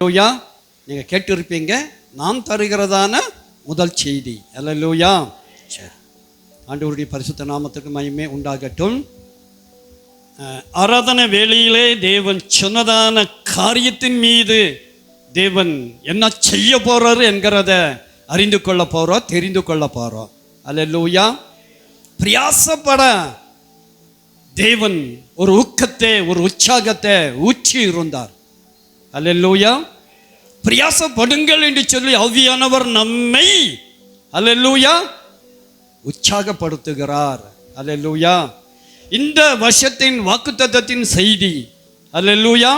அல்லேலூயா. நீங்கள் கேட்டிருப்பீங்க, நாம் தருகிறதான முதல் செய்தி. அல்லேலூயா. சரி, ஆண்டவருடைய பரிசுத்த நாமத்துக்கு மகிமை உண்டாகட்டும். ஆராதனை வேளையிலே தேவன் சொன்னதான காரியத்தின் மீது தேவன் என்ன செய்ய போறாரு என்கிறத அறிந்து கொள்ள போறோம், தெரிந்து கொள்ள போறோம். அல்லேலூயா. பிரயாசப்பட தேவன் ஒரு ஊக்கத்தை, ஒரு உற்சாகத்தை ஊற்றி இருந்தார். அல்லேலூயா. பிரயாசப்படுங்கள் என்று சொல்லி ஆவியானவர் நம்மை அல்லேலூயா உற்சாகப்படுத்துகிறார். அல்லேலூயா. இந்த வருஷத்தின் வாக்குத்தத்தத்தின் செய்தி அல்லேலூயா,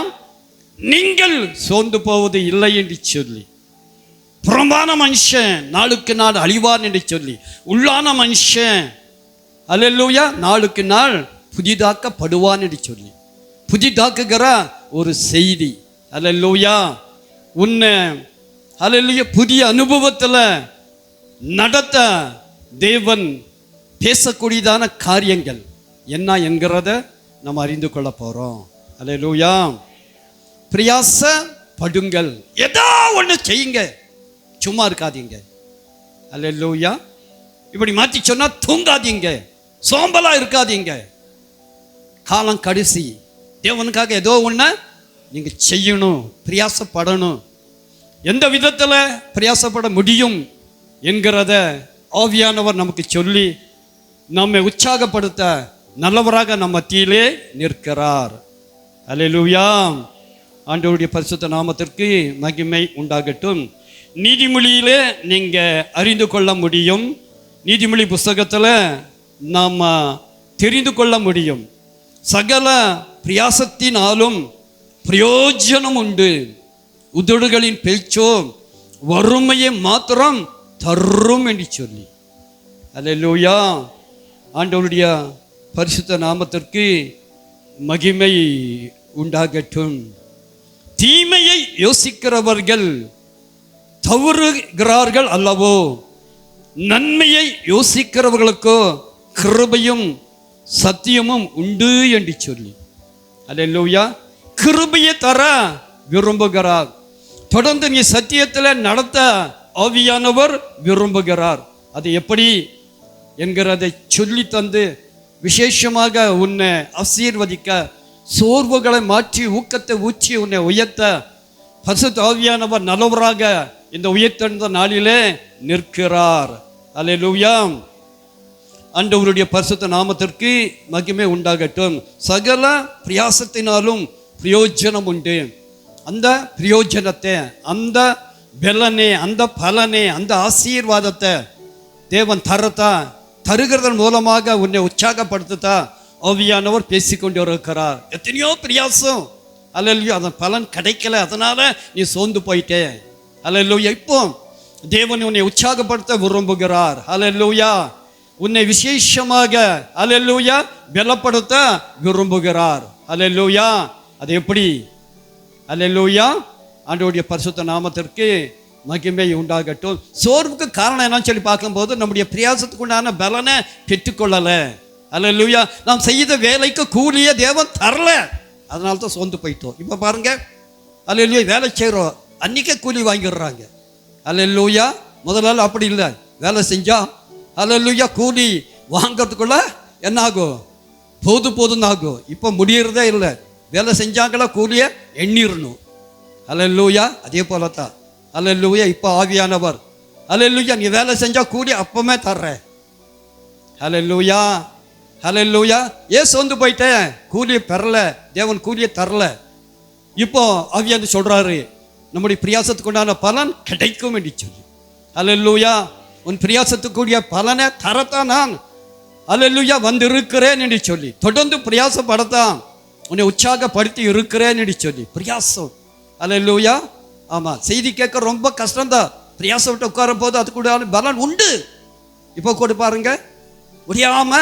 நீங்கள் சோர்ந்து போவது இல்லை என்று சொல்லி, புறம்பான மனுஷன் நாளுக்கு நாள் அழிவான் என்று சொல்லி, உள்ளான மனுஷன் அல்லேலூயா நாளுக்கு நாள் புதிதாக்கப்படுவான் என்று சொல்லி புதிதாக்குகிற ஒரு செய்தி. அல்லேலூயா. உன்னை அல்லேலூயா புதிய அனுபவத்தில் நடத்த தேவன் பேசக்கூடியதான காரியங்கள் என்ன என்கிறத நம்ம அறிந்து கொள்ள போறோம். அல்லேலூயா. பிரயாசப்படுங்கள், ஏதோ ஒன்று செய்யுங்க, சும்மா இருக்காதீங்க. அல்லேலூயா. இப்படி மாற்றி சொன்னா தூங்காதீங்க, சோம்பலா இருக்காதீங்க. காலம் கடைசி, தேவனுக்காக ஏதோ ஒன்று நீங்க செய்யணும், பிரயாசப்படணும். எந்த விதத்தில் பிரயாசப்பட முடியும் என்கிறத ஆவியானவர் நமக்கு சொல்லி நம்மை உற்சாகப்படுத்த நல்லவராக நம்ம மத்தியிலே நிற்கிறார். அல்லேலூயா. ஆண்டவருடைய பரிசுத்த நாமத்திற்கு மகிமை உண்டாகட்டும். நீதிமொழியிலே நீங்க அறிந்து கொள்ள முடியும், நீதிமொழி புஸ்தகத்தில் நாம் தெரிந்து கொள்ள முடியும், சகல பிரயாசத்தினாலும் பிரயோஜனம் உண்டு, உதடுகளின் பேச்சோ வறுமையை மாத்திரம் தரும் என்று சொல்லி. அல்லேலூயா. ஆண்டவருடைய பரிசுத்த நாமத்திற்கு மகிமை உண்டாகட்டும். தீமையை யோசிக்கிறவர்கள் தவறுகிறார்கள் அல்லவோ, நன்மையை யோசிக்கிறவர்களுக்கோ கிருபையும் சத்தியமும் உண்டு என்று சொல்லி. அல்லேலூயா. கிருபையை தர விரும்புகிறார். தொடர்ந்து நீ சத்தியத்தில் நடத்த ஆவியானவர் விரும்புகிறார். அது எப்படி என்கிறதை சொல்லி தந்து விசேஷமாக உன்னை ஆசீர்வதிக்க, சோர்வுகளை மாற்றி ஊக்கத்தை ஊற்றி உன்னை உயர்த்த பரிசுத்த ஆவியானவர் நல்லவராக இந்த உயர்த்தெழுந்த நாளிலே நிற்கிறார். அல்லேலூயா. ஆண்டவருடைய பரிசுத்த நாமத்திற்கு மகிமை உண்டாகட்டும். சகல பிரயாசத்தினாலும் பிரயோஜனம் உண்டு. அந்த பிரயோஜனத்தை, அந்த பலனே, அந்த பலனே, அந்த ஆசீர்வாதத்தை தேவன் தருகிறதன் மூலமாக உன்னை உற்சாகப்படுத்தா ஆவியானவர் பேசிக்கொண்டு இருக்கிறார். எத்தனையோ பிரயாசம், அல்லேலூயா, அதன் பலன் கிடைக்கல, அதனால நீ சோர்ந்து போயிட்டே. அல்லேலூயா. இப்போ தேவன் உன்னை உற்சாகப்படுத்த விரும்புகிறார். அல்லேலூயா. உன்னை விசேஷமாக அல்லேலூயா பலப்படுத்த விரும்புகிறார். அல்லேலூயா. அது எப்படி? அல்லேலூயா. ஆண்டவருடைய பரிசுத்த நாமத்திற்கு மகிமை உண்டாகட்டும். சோர்வுக்கு காரணம் என்னன்னு சொல்லி பார்க்கும்போது நம்முடைய பிரயாசத்துக்கு உண்டான பலனை பெற்றுக்கொள்ளலை. அல்லேலூயா. நாம் செய்த வேலைக்கு கூலியே தேவன் தரல, அதனால தான் சோர்ந்து போயிட்டோம். இப்போ பாருங்க, அல்லேலூயா, வேலை செய்கிறோம், அன்னைக்கே கூலி வாங்கிடுறாங்க. அல்லேலூயா. முதல்ல அப்படி இல்லை, வேலை செஞ்சா அல்லேலூயா கூலி வாங்கிறதுக்குள்ள என்ன ஆகும்? போதும் ஆகும். இப்போ முடியறதே இல்லை, வேலை செஞ்சாங்களா கூலியை எண்ணிடணும். அல்லேலூயா. அதே போல தான் அல்லேலூயா. இப்போ ஆவியானவர் அல்லேலூயா, நீ வேலை செஞ்சா கூலி அப்பமே தர்ற. அல்லேலூயா. அல்லேலூயா. ஏன் சோர்ந்து போயிட்டேன்? கூலியை பெறல, தேவன் கூலியை தரல. இப்போ ஆவியானவர் சொல்றாரு, நம்முடைய பிரயாசத்துக்கு உண்டான பலன் கிடைக்கும் என்று சொல்லி. அல்லேலூயா. உன் பிரயாசத்துக்குரிய பலனை தரத்தான் நான் அல்லேலூயா வந்து இருக்கிறேன் என்று சொல்லி, தொடர்ந்து பிரயாசப்படத்தான் உன்னை உற்சாகப்படுத்தி இருக்கிறேன் என்று சொல்லி பிரயாசம். அல்லேலூயா. ஆமாம், செய்தி கேட்க ரொம்ப கஷ்டம்தான். பிரயாசப்பட்டு உட்காரும் போது அது கூட பலன் உண்டு. இப்போ கூட பாருங்க, முடியாம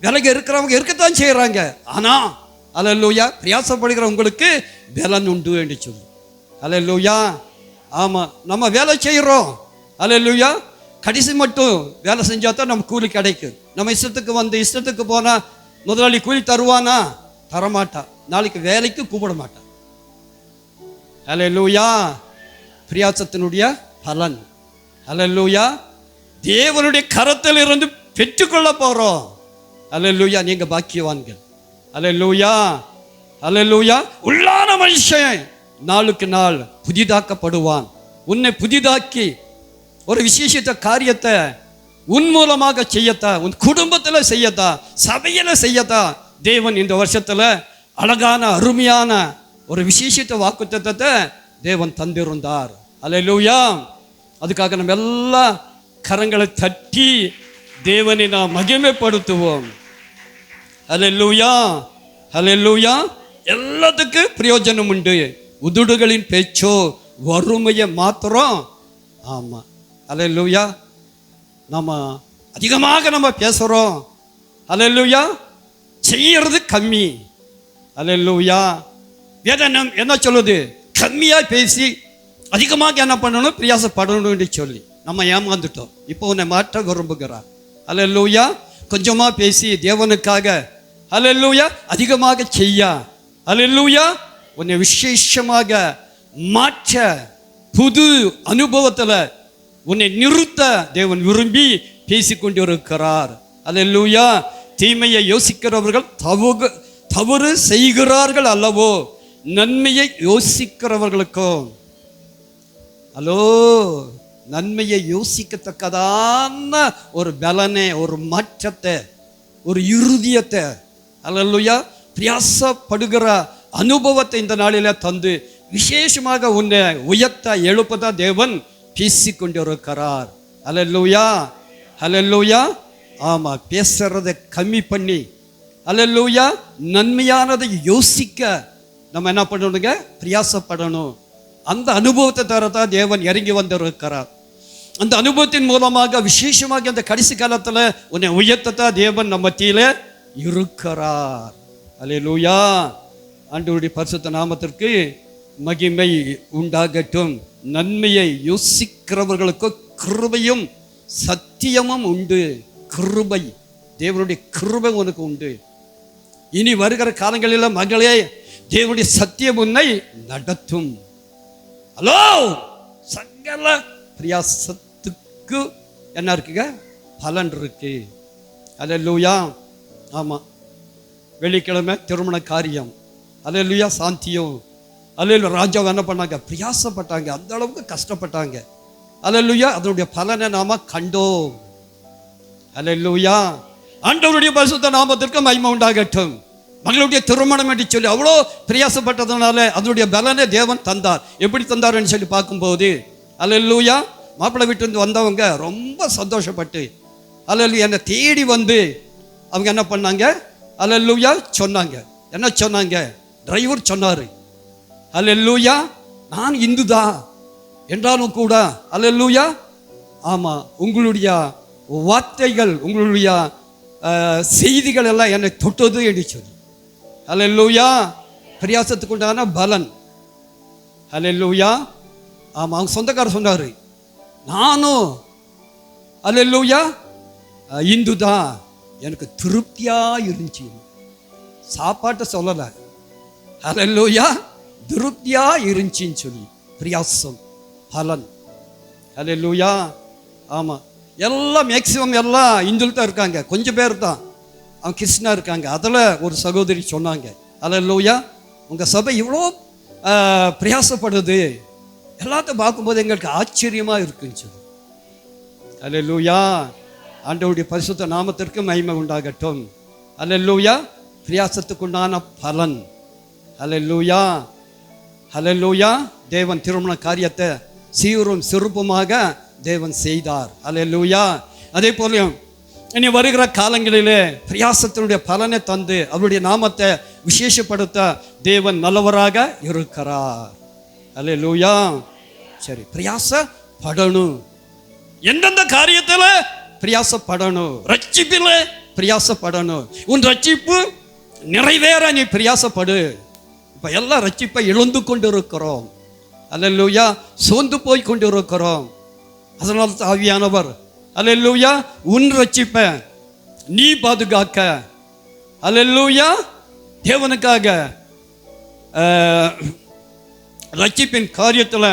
விலகி இருக்கிறவங்க இருக்கத்தான் செய்யறாங்க. ஆனா அல்லேலூயா பிரயாசப்படுகிற உங்களுக்கு பலன் உண்டு என்று சொல்லி. அல்லேலூயா. ஆமா, நம்ம வேலை செய்யறோம். அல்லேலூயா. கடைசி மட்டும் வேலை செஞ்சா தான் நம்ம கூலி கிடைக்கும். நம்ம இஷ்டத்துக்கு வந்து இஷ்டத்துக்கு போனா முதலாளி கூலி தருவானா? தரமாட்டா. நாளைக்கு வேலைக்கு கூப்பிட மாட்டான். அல்லேலூயா. பிரியாசத்தினுடைய பலன். அல்லேலூயா. தேவனுடைய கரத்தில் இருந்து பெற்றுக்கொள்ள போறோம். அல்லேலூயா. நீங்க பாக்கியவான்கள். அல்லேலூயா. அல்லேலூயா. உள்ளான மனுஷன் நாளுக்கு நாள் புதிதாக்கப்படுவான். உன்னை புதிதாக்கி ஒரு விசேஷித்த காரியத்தை உன் மூலமாக செய்யத்தா, உன் குடும்பத்தில் செய்யத்தா, சபையில செய்யத்தா தேவன் இந்த வருஷத்துல அழகான அருமையான ஒரு விசேஷித்த வாக்குத்தத்தத்தை தேவன் தந்திருந்தார். அல்லேலூயா. அதுக்காக நம்ம எல்லா கரங்களை தட்டி தேவனை நாம் மகிமைப்படுத்துவோம். அல்லேலூயா. அல்லேலூயா. எல்லாத்துக்கும் பிரயோஜனம் உண்டு. உதுடுகளின் பேச்சோ வறுமையை மாத்திரம். ஆமா. அல்லேலூயா. நம்ம அதிகமாக நம்ம பேசுறோம். அல்லேலூயா. செய்யறது கம்மி. அல்லேலூயா. வேதம் என்ன சொல்லுது? கம்மியா பேசி அதிகமாக என்ன பண்ணணும்? பிரயாசப்படணும்னு சொல்லி நம்ம ஏமாந்துட்டோம். இப்போ உன்னை மாற்ற விரும்புகிறார். அல்லேலூயா. கொஞ்சமா பேசி தேவனுக்காக அல்லேலூயா அதிகமாக செய்ய அல்லேலூயா உன்னை விசேஷமாக மாற்ற புது அனுபவத்துல உன்னை நிறுத்த தேவன் விரும்பி பேசிக்கொண்டிருக்கிறார். அல்லேலூயா. தீமையை யோசிக்கிறவர்கள் தவறு செய்கிறார்கள் அல்லவோ, நன்மையை யோசிக்கிறவர்களுக்கும் ஹலோ நன்மையை யோசிக்கத்தக்கதான ஒரு பலனை, ஒரு மாற்றத்தை, ஒரு இருதயத்தை அல்லேலூயா பிரயாசப்படுகிற அனுபவத்தை இந்த நாளில தந்து விசேஷமாக உன்னை உயர்த்த எழுப்பதா தேவன் பேசிக்கொண்டிருக்கிறார். அல்லேலூயா. அல்லேலூயா. ஆமா. பேசுறதை கம்மி பண்ணி அல்லேலூயா நன்மையானதை யோசிக்க நம்ம என்ன பண்ணணுங்க? பிரயாசப்படணும். அந்த அனுபவத்தை தரதான் தேவன் இறங்கி வந்திருக்கிறார். அந்த அனுபவத்தின் மூலமாக விசேஷமாக அந்த கடைசி காலத்துல உன்னை உயர்த்தத்தான் தேவன் நம்ம மத்தியில இருக்கிறார். அல்லேலூயா. ஆண்டவருடைய பரிசுத்த நாமத்திற்கு மகிமை உண்டாகட்டும். நன்மையை யோசிக்கிறவர்களுக்கு கிருபையும் சத்தியமும் உண்டு. கிருபை, தேவனுடைய கிருபை உனக்கு உண்டு. இனி வருகிற காலங்களில் மகளே, தேவனுடைய சத்தியம் உன்னை நடத்தும். ஹலோ, சகல பிரயாசத்துக்கு என்ன இருக்குங்க? பலன் இருக்கு. அல்லேலூயா. ஆமா. வெள்ளிக்கிழமை திருமண காரியம். அல்லேலூயா. சாந்தியம். அல்லேலூயா. ராஜாவை என்ன பண்ணாங்க? பிரயாசப்பட்டாங்க. அந்த அளவுக்கு கஷ்டப்பட்டாங்க. அல்லேலூயா. அதனுடைய பலனை நாம கண்டோம். அல்லேலூயா. ஆண்டவருடைய பரிசுத்த நாமத்திற்கு மகிமை உண்டாகட்டும். மகளுடைய திருமணம் என்று சொல்லி அவ்வளோ பிரயாசப்பட்டதுனால அதனுடைய பலனை தேவன் தந்தார். எப்படி தந்தார்ன்னு சொல்லி பார்க்கும்போது அல்லேலூயா மாப்பிள்ளை வீட்டிலிருந்து வந்தவங்க ரொம்ப சந்தோஷப்பட்டு அல்லேலூயா என்னை தேடி வந்து அவங்க என்ன பண்ணாங்க? அல்லேலூயா சொன்னாங்க. என்ன சொன்னாங்க? டிரைவர் சொன்னாரு, அல்லேலூயா நான் இந்து தான் என்றாலும் கூட அல்லேலூயா ஆமா உங்களுடைய வார்த்தைகள், உங்களுடைய செய்திகள் எல்லாம் என்னை தொட்டது என்று சொல்லி அல்லேலூயா பிரயாசத்துக்கு உண்டான பலன். அல்லேலூயா. ஆமா. அவங்க சொந்தக்காரர் சொன்னாரு, நானும் அல்லேலூயா இந்து தான், எனக்கு திருப்தியா இருந்துச்சு. சாப்பாட்டை சொல்லலை, அல்லேலூயா திருப்தியா இருந்துச்சின்னு சொல்லி பிரயாசம் பலன். அல்லேலூயா. ஆமா. எல்லாம் மேக்சிமம் எல்லாம் இந்துல தான் இருக்காங்க, கொஞ்சம் பேர் தான் அவங்க கிறிஸ்டினா இருக்காங்க. அதில் ஒரு சகோதரி சொன்னாங்க, அல்லேலூயா உங்கள் சபை இவ்வளோ பிரயாசப்படுது, எல்லாத்தையும் பார்க்கும்போது எங்களுக்கு ஆச்சரியமாக இருக்குன்னு சொல்லி. அல்லேலூயா. ஆண்டவருடைய பரிசுத்த நாமத்திற்கு மகிமை உண்டாகட்டும். அல்லேலூயா. பிரயாசத்துக்குண்டான பலன். அல்லேலூயா. அல்லேலூயா. தேவன் திருமண காரியத்தை சீரும் சிறப்புமாக தேவன் செய்தார். அல்லேலூயா. அதே போல இனி வருகிற காலங்களிலே பிரயாசத்தினுடைய பலனை தந்து அவருடைய நாமத்தை விசேஷப்படுத்த தேவன் நல்லவராக இருக்கிறார். அல்லேலூயா. சரி, பிரயாசப்படணும். எந்தெந்த காரியத்துல பிரயாசப்படணும்? ரட்சிப்பில பிரயாசப்படணும். உன் ரட்சிப்பு நிறைவேற நீ பிரயாசப்படு. இப்ப எல்லாம் ரட்சிப்பை இழந்து கொண்டு இருக்கிறோம். அல்லேலூயா. சோர்ந்து போய் கொண்டு இருக்கிறோம். அதனால ஆவியானவர் அல்லேலூயா உன் ரட்சிப்பை நீ பாதுகாக்க அல்லேலூயா தேவனுக்காக ரட்சிப்பின் காரியத்தில்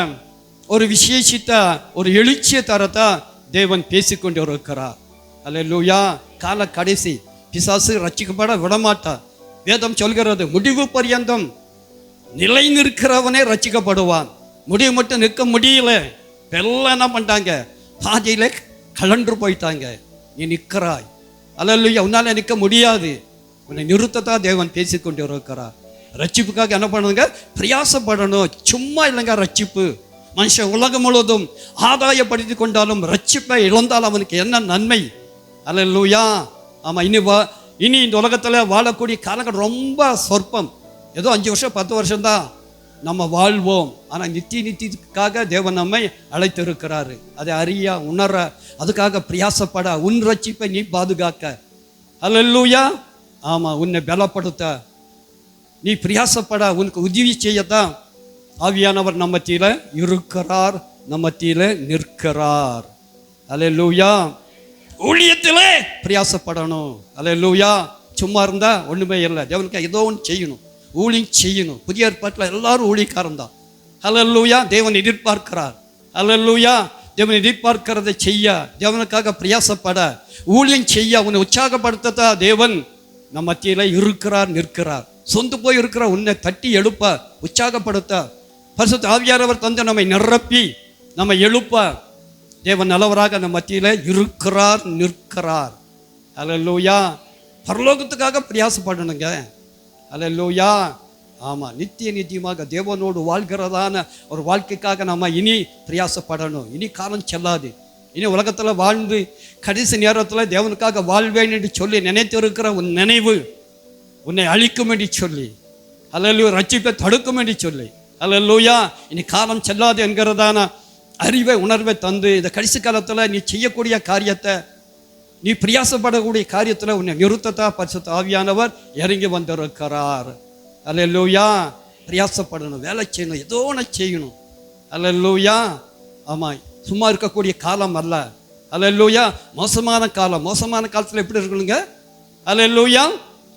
ஒரு விசேஷித்த ஒரு எழுச்சிய தரத்தை தேவன் பேசிக்கொண்டு இருக்கிறார். அல்லேலூயா. கால கடைசி பிசாசு ரட்சிக்கப்பட விடமாட்டார். வேதம் சொல்கிறது முடிவு பரியந்தம் நிலை நிற்கிறவனே ரட்சிக்கப்படுவான். முடிவு மட்டும் நிற்க முடியல, எல்லாம் என்ன பண்ணிட்டாங்க, பாதியில கலன்று போயிட்டாங்க. நீ நிற்கிறாய், அல்லேலூயா. உன்னால நிற்க முடியாது, உன்னை நிறுத்தத்தான் தேவன் பேசிக்கொண்டு இருக்கிறார். ரட்சிப்புக்காக என்ன பண்ணுங்க, பிரயாசப்படணும். சும்மா இல்லைங்க ரட்சிப்பு. மனுஷன் உலகம் முழுவதும் ஆதாயப்படுத்தி கொண்டாலும் ரட்சிப்பை இழந்தால் அவனுக்கு என்ன நன்மை? அல்லேலூயா. ஆமாம். இனி இந்த உலகத்தில் வாழக்கூடிய காலங்கள் ரொம்ப சொற்பம். ஏதோ 5 வருஷம் 10 வருஷம்தான் நம்ம வாழ்வோம். ஆனால் நித்தியத்துக்காக தேவன் நம்மை அழைத்திருக்கிறாரு. அதை அறிய உணர, அதுக்காக பிரயாசப்பட, உன் ரட்சிப்பை நீ பாதுகாக்க. அல்லேலூயா. ஆமாம். உன்னை பலப்படுத்த நீ பிரயாசப்பட, உனக்கு உதவி செய்யத்தான் ஆவியானவர் நம்ம மத்தியில இருக்கிறார், நம்ம மத்தியில நிற்கிறார். அல்லேலூயா. ஊழியத்திலே பிரயாசப்படணும். அல்லேலூயா. சும்மா இருந்தா ஒண்ணுமே இல்லை. தேவனுக்கு ஏதோ ஒன்று செய்யணும், ஊழியம் செய்யணும். புதிய ஏற்பாட்டில் எல்லாரும் ஊழியக்காரன் தான். அல்லேலூயா. தேவன் எதிர்பார்க்கிறார். அல்லேலூயா. தேவன் எதிர்பார்க்கிறதை செய்ய, தேவனுக்காக பிரயாசப்பட, ஊழியம் செய்ய, உன்னை உற்சாகப்படுத்தத்தா தேவன் நம்ம மத்தியில இருக்கிறார், நிற்கிறார். சொந்து போய் இருக்கிற உன்னை தட்டி எழுப்ப, உற்சாகப்படுத்த, பரிசுத்த ஆவியானவர் தந்து நம்மை நிரப்பி நம்மை எழுப்ப தேவன் நல்லவராக நம்ம மத்தியில இருக்கிறார், நிற்கிறார். அல்லேலூயா. பரலோகத்துக்காக பிரயாசப்படணுங்க. அல்லேலூயா. ஆமா. நித்தியமாக தேவனோடு வாழ்கிறதான ஒரு வாழ்க்கைக்காக நம்ம இனி பிரயாசப்படணும். இனி காலம் செல்லாது. இனி உலகத்துல வாழ்ந்து கடைசி நேரத்தில் தேவனுக்காக வாழ்வேன் என்று சொல்லி நினைத்து இருக்கிற உன் நினைவு உன்னை அழிக்கும் என்று சொல்லி, அல்லேலூயா, ரட்சிப்பை தடுக்கும் என்று சொல்லி, அல்லேலூயா, இனி காலம் செல்லாது என்கிறதான அறிவை உணர்வை தந்து இந்த கடைசி காலத்தில் நீ செய்யக்கூடிய காரியத்தை, நீ பிரயாசப்படக்கூடிய காரியத்தில் உன்னை நிறுத்தத்தா பரிசுத்த ஆவியானவர் இறங்கி வந்திருக்கிறார். அல்லேலூயா. பிரயாசப்படணும், வேலை செய்யணும், ஏதோ ஒன்று செய்யணும். அல்லேலூயா. ஆமாம். சும்மா இருக்கக்கூடிய காலம் அல்ல. அல்லேலூயா. மோசமான காலம். மோசமான காலத்தில் எப்படி இருக்கணுங்க? அல்லேலூயா.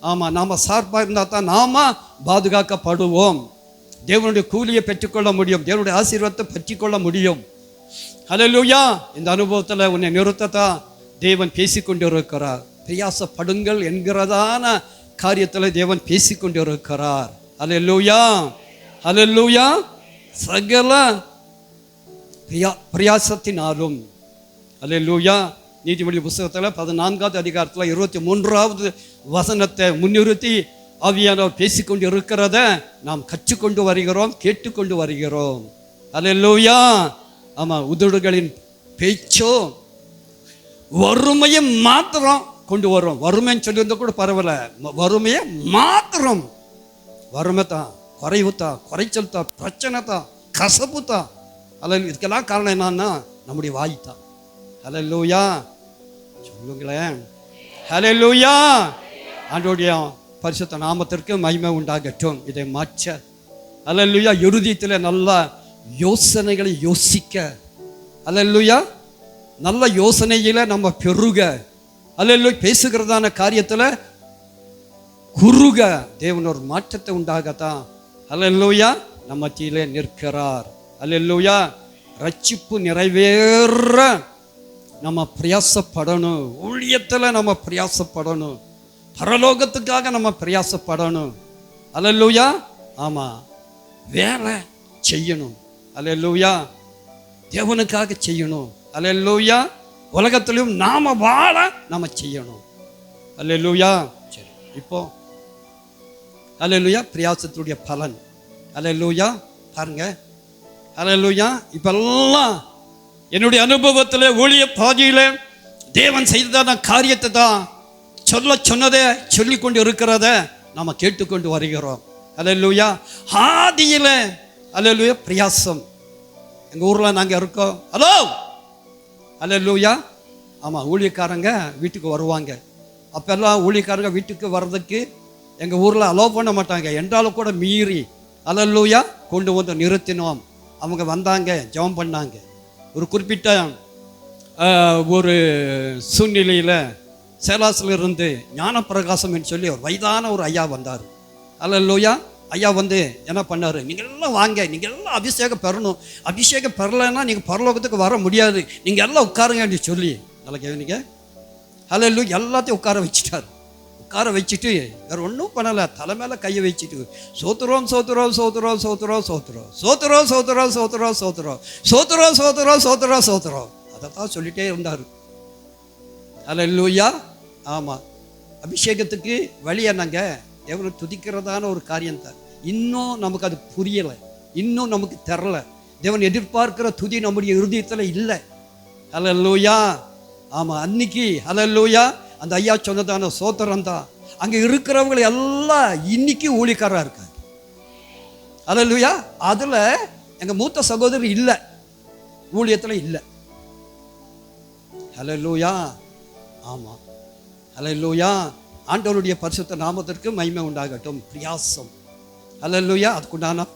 ஆமாம். நாம் சார்பாக இருந்தால் தான் நாம் பாதுகாக்கப்படுவோம். தேவனுடைய கூலியை பெற்றுக்கொள்ள முடியும், தேவனுடைய ஆசீர்வாதத்தை பெற்றுக்கொள்ள முடியும். அல்லேலூயா. இந்த அனுபவத்தில் உன்னை நிறுத்தத்தான் தேவன் பேசிக்கொண்டு இருக்கிறார். பிரயாசப்படுங்கள் என்கிறதான காரியத்தில் தேவன் பேசிக்கொண்டு இருக்கிறார். அல்லேலூயா. அல்லேலூயா. சகல பிரயாசத்தினாலும். அல்லேலூயா. நீதிமொழி புத்தகத்தில் 14வது அதிகாரத்தில் 23வது வசனத்தை முன்னிறுத்தி ஆவியானவர் பேசிக்கொண்டு இருக்கிறத நாம் கற்றுக்கொண்டு வருகிறோம், கேட்டுக்கொண்டு வருகிறோம். அல்லேலூயா. ஆமாம். உதடுகளின் பேச்சோ வறுமையை மாத்திரம் கொண்டு வரும். வறுமைன்னு சொல்லியிருந்தா கூட பரவாயில்ல, வறுமையை மாத்திரம். வறுமை தான், குறைவு தான், குறைச்சல் தான், பிரச்சனை தான், கசப்பு தான். அல்ல, இதுக்கெல்லாம் காரணம் என்னன்னா நம்முடைய வாய் தான். அல்லேலூயா. சொல்லுங்களேன். அல்லேலூயா. ஆண்டவருடைய பரிசுத்த நாமத்திற்கு மகிமை உண்டாகட்டும். இதை மாற்ற, அல்லேலூயா, இறுதியத்தில் நல்ல யோசனைகளை யோசிக்க, அல்லேலூயா, நல்ல யோசனையில நம்ம பெருக, அல்லேலூயா, பேசுகிறதான காரியத்தில் குறுக தேவன் ஒரு மாற்றத்தை உண்டாகத்தான் அல்லேலூயா நம்ம மத்தியிலே நிற்கிறார். அல்லேலூயா. ரட்சிப்பு நிறைவேற நம்ம பிரயாசப்படணும். ஊழியத்தில் நம்ம பிரயாசப்படணும். பரலோகத்துக்காக நம்ம பிரயாசப்படணும். அல்லேலூயா. ஆமாம். வேலை செய்யணும். அல்லேலூயா. தேவனுக்காக செய்யணும். அல்லேலூயா. உலகத்திலும் நாம வாழ நம்ம செய்யணும். அல்லேலூயா. சரி, இப்போ அல்லேலூயா பிரயாசத்துடைய பலன். அல்லேலூயா. பாருங்க. அல்லேலூயா. இப்பெல்லாம் என்னுடைய அனுபவத்தில் ஊழிய பாதியில் தேவன் செய்ததான காரியத்தை தான் சொன்னதை சொல்லிக்கொண்டு இருக்கிறத நாம கேட்டுக்கொண்டு வருகிறோம். அல்லேலூயா. ஆதியில் அல்லேலூயா பிரயாசம். எங்கள் ஊரில் நாங்கள் இருக்கோம். ஹலோ. அல்லேலூயா. ஆமாம். ஊழியக்காரங்க வீட்டுக்கு வருவாங்க. அப்போல்லாம் ஊழியக்காரங்க வீட்டுக்கு வர்றதுக்கு எங்கள் ஊரில் அலோவ் பண்ண மாட்டாங்க. என்றாலும் கூட மீறி அல்லேலூயா கொண்டு வந்து நிறுத்தினோம். அவங்க வந்தாங்க, ஜெபம் பண்ணாங்க. ஒரு குறிப்பிட்ட ஒரு சூழ்நிலையில் சேலாசில் இருந்து ஞானப்பிரகாசம் என்று சொல்லி ஒரு வயதான ஒரு ஐயா வந்தார். அல்லேலூயா. ஐயா வந்து என்ன பண்ணாரு, நீங்கள் எல்லாம் வாங்க, நீங்கள் எல்லாம் அபிஷேகம் பெறணும், அபிஷேகம் பெறலைன்னா நீங்கள் பரலோகத்துக்கு வர முடியாது, நீங்கள் எல்லாம் உட்காருங்கன்னு சொல்லி நல்லா கேவீங்க. ஹல்லேலூயா, எல்லாத்தையும் உட்கார வச்சுட்டார். உட்கார வச்சுட்டு வேறு ஒன்றும் பண்ணலை, தலை மேலே கையை வச்சுட்டு சோத்துறோம் சோத்துறோம் சோத்துறோம் சோத்துறோம் சோத்துறோம் சோத்துறோம் சோத்துறோம் சோத்துறோம் சோத்துறோம் சோத்துறோம் சோத்துறோம் சோத்துறோம் சோத்துறோம் அதை தான் சொல்லிகிட்டே இருந்தார். ஹல்லேலூயா. ஆமாம், அபிஷேகத்துக்கு வழி என்னங்க? தேவனை துதிக்கிறதான ஒரு காரியம் தான். இன்னும் நமக்கு அது புரியலை, இன்னும் நமக்கு தெரில. தேவன் எதிர்பார்க்கிற துதி நம்முடைய இருதயத்தில் இல்லை. ஹல்லேலூயா. ஆமாம், அன்னைக்கு ஹல்லேலூயா அந்த ஐயா சொன்னதான சோத்திரம் தான். அங்கே இருக்கிறவங்களை எல்லாம் இன்னைக்கு ஊழியக்காரராக இருக்காங்க. ஹல்லேலூயா. அதில் எங்கள் மூத்த சகோதரி இல்லை, ஊழியத்தில் இல்லை. ஹல்லேலூயா. ஆமாம், ஹல்லேலூயா. ஆண்டவருடைய பரிசுத்த நாமத்திற்கு மகிமை உண்டாகட்டும். பிரயாசம், ஹல்லேலூயா, அதுக்குண்டான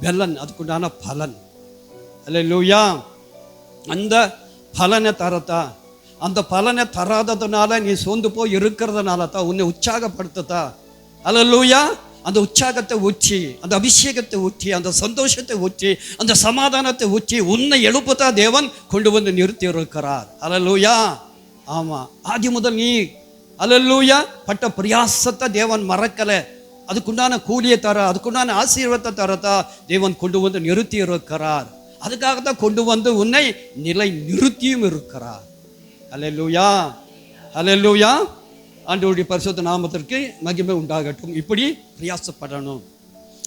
பலன், அதுக்குண்டான பலன். ஹல்லேலூயா. அந்த பலனை தரத்தா, அந்த பலனை தராததுனால நீ சோர்ந்து போய் இருக்கிறதுனால தான், உன்னை உற்சாகப்படுத்தத்தா. ஹல்லேலூயா. அந்த உற்சாகத்தை ஊற்றி, அந்த அபிஷேகத்தை ஊற்றி, அந்த சந்தோஷத்தை ஊற்றி, அந்த சமாதானத்தை ஊற்றி உன்னை எழுப்பத்தா தேவன் கொண்டு வந்து நிறுத்தி இருக்கிறார். ஹல்லேலூயா. ஆமாம், ஆதி முதல் நீ ஹல்லேலூயா பட்ட பிரயாசத்தை தேவன் மறக்கலை. அதுக்குண்டான கூலியை தர, அதுக்குண்டான ஆசீர்வாதத்தை தரத்தா தேவன் கொண்டு வந்து நிறுத்தி இருக்கிறார். அதுக்காகத்தான் கொண்டு வந்து உன்னை நிலை நிறுத்தியும் இருக்கிறார். ஹல்லேலூயா, ஹல்லேலூயா. ஆண்டவருடைய பரிசுத்த நாமத்திற்கு மகிமை உண்டாகட்டும். இப்படி பிரயாசப்படணும்.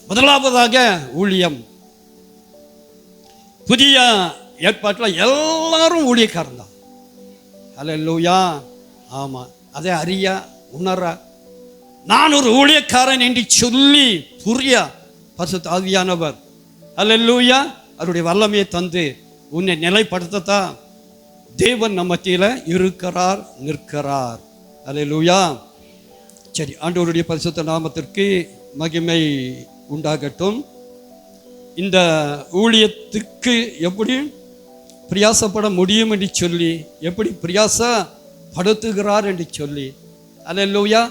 முதலாவதாக ஊழியம். புதிய ஏற்பாட்டில் எல்லாரும் ஊழியக்காரன் தான். ஹல்லேலூயா. ஆமாம், அதை அறிய உணர நான் ஒரு ஊழியக்காரன் என்று சொல்லி புரிய பரிசுத்த ஆவியானவர் ஹல்லேலூயா அவருடைய வல்லமையை தந்து உன்னை நிலைப்படுத்தத்தான் தேவன் நம்ம மத்தியில் இருக்கிறார், நிற்கிறார். ஹல்லேலூயா. சரி, ஆண்டவருடைய பரிசுத்த நாமத்திற்கு மகிமை உண்டாகட்டும். இந்த ஊழியத்துக்கு எப்படி பிரயாசப்பட முடியும் என்று சொல்லி, எப்படி பிரயாசப்படுத்துகிறார் என்று சொல்லி, ஹல்லேலூயா,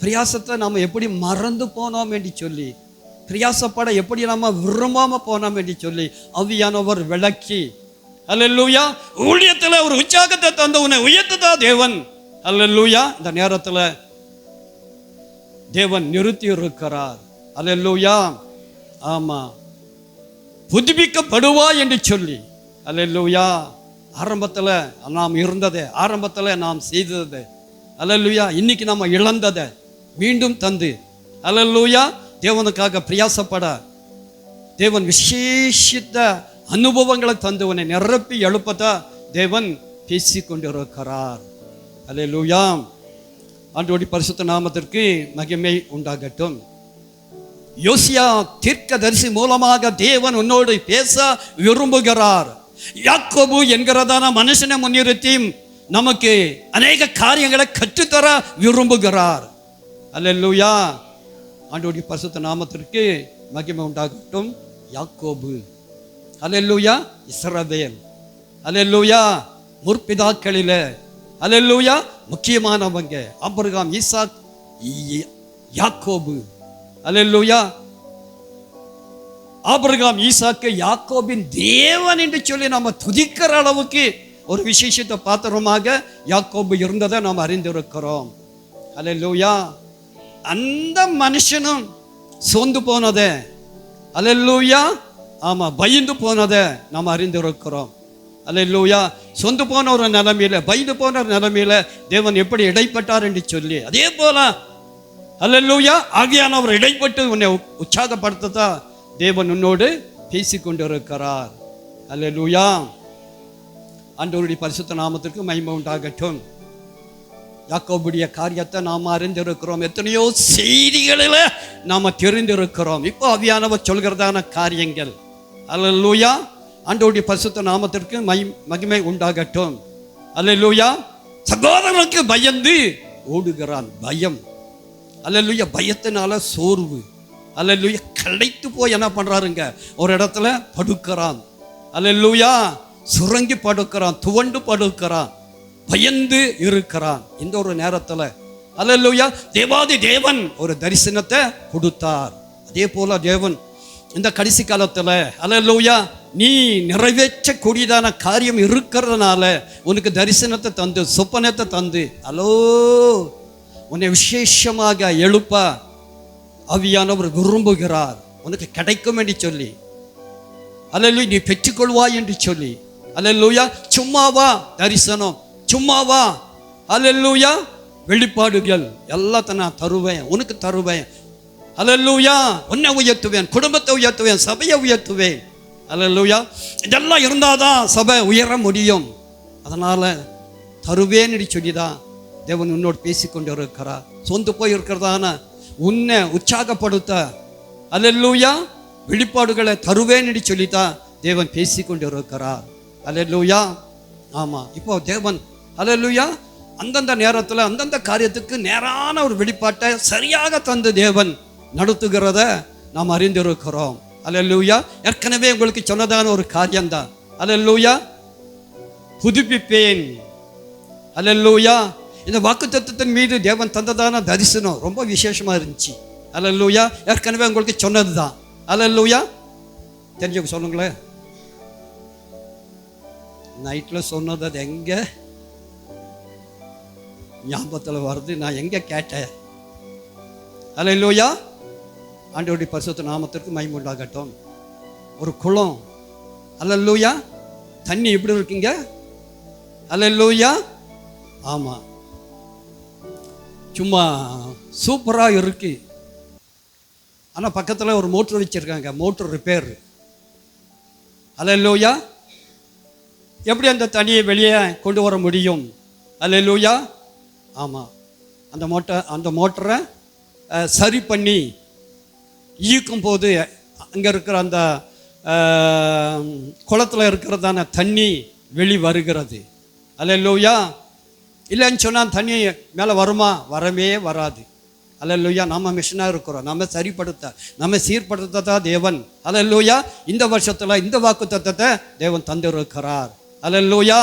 பிரயாசத்தை நாம் எப்படி மறந்து போனோம் என்று சொல்லி, பிரயாசப்பட எப்படி நம்ம விரும்பாமல் போனோம் என்று சொல்லி ஆவியானவர் விளக்கி, ஹல்லேலூயா, ஊழியத்தில் ஒரு உற்சாகத்தை தந்த உன்னை உயர்த்ததா தேவன். ஹல்லேலூயா. இந்த நேரத்தில் தேவன் நிறுத்தி இருக்கிறார். ஹல்லேலூயா. ஆமாம், புதுப்பிக்கப்படுவா என்று சொல்லி, ஹல்லேலூயா, ஆரம்பத்தில் நாம் இருந்ததை, ஆரம்பத்தில் நாம் செய்ததை, ஹல்லேலூயா, இன்னைக்கு நம்ம இழந்ததை மீண்டும் தந்து, ஹல்லேலூயா, தேவனுக்காக பிரயாசப்பட தேவன் விசேஷித்த அனுபவங்களை தந்து உன்னை நிரப்பி எழுப்பத தேவன் பேசி கொண்டிருக்கிறார். ஹல்லேலூயா. ஆண்டவருடைய பரிசுத்த நாமத்திற்கு மகிமை உண்டாகட்டும். யோசியா தீர்க்கதரிசி மூலமாக தேவன் உன்னோடு பேச விரும்புகிறார். யாக்கோபு என்கிறதான மனுஷனை முன்னிறுத்தி நமக்கு அநேக காரியங்களை கற்றுத்தர விரும்புகிறார். ஹல்லேலூயா. ஆண்டவருடைய பரிசுத்த நாமத்திற்கு மகிமை உண்டாகட்டும். யாக்கோபு, ஹல்லேலூயா, இஸ்ரவேல், ஹல்லேலூயா, முற்பிதாக்களில், ஹல்லேலூயா, முக்கியமானவங்க ஆபிரகாம், ஈசாக், யாக்கோபு, ஹல்லேலூயா. ஆபிரகாம், ஈசாக்கு, யாக்கோபின் தேவன் என்று சொல்லி நம்ம துதிக்கிற அளவுக்கு ஒரு விசேஷத்தை பாத்திரமாக யாக்கோபு இருந்ததை நாம் அறிந்திருக்கிறோம். ஹல்லேலூயா. அந்த மனுஷனும் சோர்ந்து போனதை, ஹல்லேலூயா, ஆமாம், பயந்து போனதை நாம் அறிந்திருக்கிறோம். ஹல்லேலூயா. சொந்து போன ஒரு நிலைமையில, பயந்து போன ஒரு நிலைமையில தேவன் எப்படி இடைப்பட்டார் என்று சொல்லி, அதே போல ஹல்லேலூயா ஆகியானவர் இடைப்பட்டு உன்னை உற்சாகப்படுத்ததா தேவன் உன்னோடு பேசி கொண்டிருக்கிறார். ஹல்லேலூயா. ஆண்டவருடைய பரிசுத்த நாமத்திற்கு மகிமை உண்டாகட்டும். யாக்கோபுடைய காரியத்தை நாம் அறிந்திருக்கிறோம். எத்தனையோ செய்திகளில் நாம் தெரிந்திருக்கிறோம். இப்போ ஆவியானவர் சொல்கிறதான காரியங்கள். ஹல்லேலூயா. ஆண்டவருடைய பரிசுத்த நாமத்திற்கு மகிமை உண்டாகட்டும். ஹல்லேலூயா. சகோதரனுக்கு பயந்து ஓடுகிறான். பயம், ஹல்லேலூயா, பயத்தினால சோர்வு, ஹல்லேலூயா, களைத்து போய் என்ன பண்றாருங்க, ஒரு இடத்துல படுக்கிறான். ஹல்லேலூயா. சுரங்கி படுக்கிறான், துவண்டு படுக்கிறான், பயந்து இருக்கிறான். இந்த ஒரு நேரத்தில் ஹல்லேலூயா தேவாதி தேவன் ஒரு தரிசனத்தை கொடுத்தார். அதே போல தேவன் இந்த கடைசி காலத்தில் அல்லேலூயா நீ நிறைவேற்றக்கூடியதான காரியம் இருக்கிறதுனால உனக்கு தரிசனத்தை தந்து சொப்பனத்தை தந்து உன்னை விசேஷமாக எழுப்ப ஆவியானவர் விரும்புகிறார். உனக்கு கிடைக்கும் என்று சொல்லி அல்லேலூயா நீ பெற்றுக்கொள்வாய் என்று சொல்லி அல்லேலூயா சும்மாவா தரிசனம், சும்மாவா அல்லேலூயா வெளிப்பாடுகள் எல்லாத்த நான் தருவேன், உனக்கு தருவேன். அல்லேலூயா உன்னை உயர்த்துவேன், குடும்பத்தை உயர்த்துவேன், சபையை உயர்த்துவேன். அல்லேலூயா இதெல்லாம் இருந்தாதான் சபை உயர முடியும். அதனால தருவேன்னு சொல்லிதான் தேவன் உன்னோடு பேசிக்கொண்டு இருக்கிறார். சொந்து போய் இருக்கிறதான உன்னை உற்சாகப்படுத்த அல்லேலூயா வெளிப்பாடுகளை தருவேன்னு சொல்லித்தான் தேவன் பேசிக்கொண்டு இருக்கிறார். அல்லேலூயா. ஆமா, இப்போ தேவன் அல்லேலூயா அந்தந்த நேரத்தில் அந்தந்த காரியத்துக்கு நேரான ஒரு வெளிப்பாட்டை சரியாக தந்து தேவன் நடத்துகிறத நாம் அறிந்திருக்கிறோம். அல்லேலூயா. ஏற்கனவே உங்களுக்கு சொன்னதான ஒரு காரியம்தான். அல்லேலூயா புதுப்பிப்பேன். அல்லேலூயா இந்த வாக்குத்தத்தத்தின் மீது தேவன் தந்ததான தரிசனம் ரொம்ப விசேஷமா இருந்துச்சு. அல்லேலூயா ஏற்கனவே உங்களுக்கு சொன்னது தான். அல்லேலூயா தெரிஞ்சவங்க சொல்லுங்களேன். நைட்டில் சொன்னது அது எங்கே ஞாபகத்தில் வருது, நான் எங்கே கேட்டேன். அல்லேலூயா ஆண்டவருடைய பரிசுத்த நாமத்திற்கு மகிமை உண்டாகட்டும். ஒரு குளம், அல்லேலூயா தண்ணி எப்படி இருக்குங்க? அல்லேலூயா. ஆமாம், சும்மா சூப்பராக இருக்கு. ஆனால் பக்கத்தில் ஒரு மோட்ரு வச்சுருக்காங்க, மோட்ரு ரிப்பேர். அல்லேலூயா எப்படி அந்த தண்ணியை வெளியே கொண்டு வர முடியும்? அல்லேலூயா. ஆமாம், அந்த மோட்டரை சரி பண்ணி ஈக்கும் போது அங்கே இருக்கிற அந்த குளத்தில் இருக்கிறதான தண்ணி வெளி வருகிறது. அல்லேலூயா. இல்லைன்னு சொன்னால் தண்ணி மேலே வருமா? வரவே வராது. அல்லேலூயா. நம்ம மிஷனாக இருக்கிறோம், நம்ம சரிப்படுத்த நம்ம சீர்படுத்த தேவன் அல்லேலூயா இந்த வருஷத்தில் இந்த வாக்குத்தத்தத்தை தேவன் தந்திருக்கிறார். அல்லேலூயா.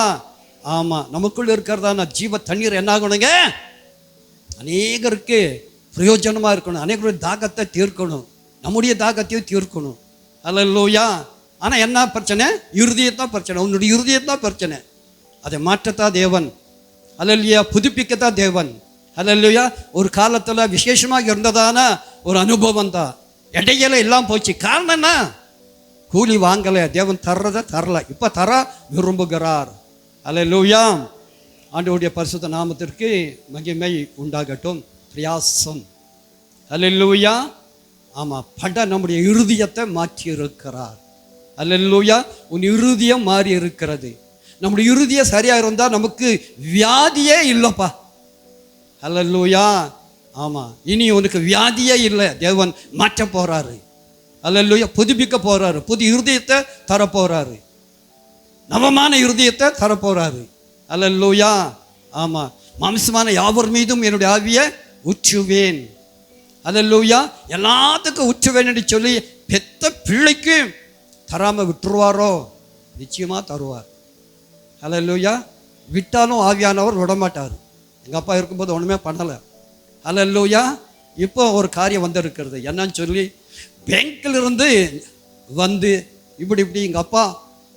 ஆமாம், நமக்குள்ள இருக்கிறதான ஜீவ தண்ணீர் என்ன ஆகணுங்க? அநேகருக்கு பிரயோஜனமாக இருக்கணும், அநேகருடைய தாகத்தை தீர்க்கணும், நம்முடைய தாகத்தையும் தீர்க்கணும். அல்லேலூயா. ஆனால் என்ன பிரச்சனை? இருதயத்தான் பிரச்சனை, உன்னுடைய இருதயத்தான் பிரச்சனை. அதை மாற்றத்தான் தேவன் அல்லேலூயா புதுப்பிக்கத்தான் தேவன். அல்லேலூயா ஒரு காலத்தில் விசேஷமாக இருந்ததான ஒரு அனுபவம் தான் இடையில எல்லாம் போச்சு. காரணம் என்ன? கூலி வாங்கலை, தேவன் தர்றதை தரல, இப்போ தர விரும்புகிறார். அல்லேலூயா. ஆண்டவருடைய பரிசுத்த நாமத்திற்கு மகிமை உண்டாகட்டும். பிரயாசம். அல்லேலூயா. ஆமாம், நம்முடைய இருதயத்தை மாற்றி இருக்கிறார். அல்லேலூயா. உன் இருதயம் மாறி இருக்கிறது. நம்முடைய இருதயம் சரியாக இருந்தால் நமக்கு வியாதியே இல்லைப்பா. அல்லேலூயா. ஆமாம், இனி உனக்கு வியாதியே இல்லை. தேவன் மாற்ற போகிறாரு. அல்லேலூயா புதுப்பிக்க போகிறாரு, புது இருதயத்தை தரப்போகிறாரு, நவமான இருதயத்தை தரப்போகிறாரு. அல்லேலூயா. ஆமாம், மாம்சமான யாவர் மீதும் என்னுடைய ஆவியை ஊற்றுவேன். அல்லேலூயா எல்லாத்துக்கும் ஊற்றுவேன் என்று சொல்லி பெத்த பிள்ளைக்கு தராமல் விட்டுருவாரோ? நிச்சயமாக தருவார். அல்லேலூயா. விட்டாலும் ஆவியானவர் விடமாட்டார். எங்கள் அப்பா இருக்கும்போது ஒன்றுமே பண்ணலை. அல்லேலூயா. இப்போ ஒரு காரியம் வந்திருக்கிறது. என்னன்னு சொல்லி பேங்க்கில் இருந்து வந்து இப்படி எங்கள் அப்பா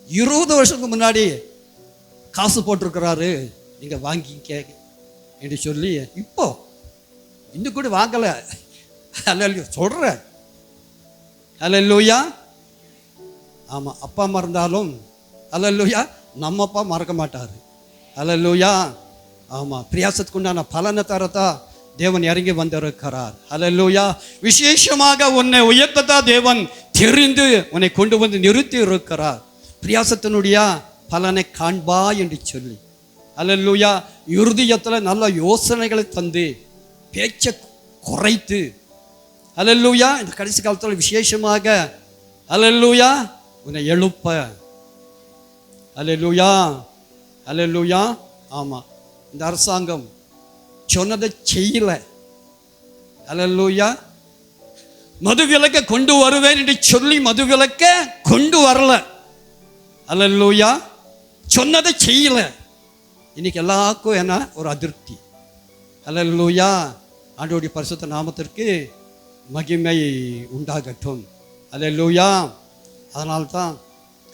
20 வருஷத்துக்கு முன்னாடி காசு போட்டிருக்கிறாரு, நீங்கள் வாங்கிக்க என்று சொல்லி இப்போ இன்னும் கூட வாங்கலை. அல்லேலூயா சொல்கிறேன். அல்லேலூயா. ஆமாம், அப்பா மறந்தாலும் அல்லேலூயா நம்ம அப்பா மறக்க மாட்டார். அல்லேலூயா. ஆமாம், பிரயாசத்துக்கு உண்டான பலனை தரத்தா தேவன் இறங்கி வந்திருக்கிறார். அல்லேலூயா. விசேஷமாக உன்னை உயர்த்ததா தேவன் தெரிந்து உன்னை கொண்டு வந்து நிறுத்தி இருக்கிறார். பிரயாசத்தினுடைய பலனை காண்பா என்று சொல்லி. அல்லேலூயா. இருதயத்தில் நல்ல யோசனைகளை தந்து பேச்சை குறைத்து அல்லேலூயா இந்த கடைசி காலத்தில் விசேஷமாக அல்லேலூயா உன்னை எழுப்ப. அல்லேலூயா. அல்லேலூயா. ஆமாம், இந்த அரசாங்கம் சொன்னதை செய்யலை. அல்லேலூயா. மதுவிலக்கை கொண்டு வருவேன் என்று சொல்லி மதுவிலக்கை கொண்டு வரல. அல்லேலூயா. சொன்னதை செய்யல. இன்னைக்கு எல்லாருக்கும் என்ன ஒரு அதிருப்தி. அல்லேலூயா. ஆண்டவருடைய பரிசுத்த நாமத்திற்கு மகிமை உண்டாகட்டும். அல்லேலூயா. அதனால்தான்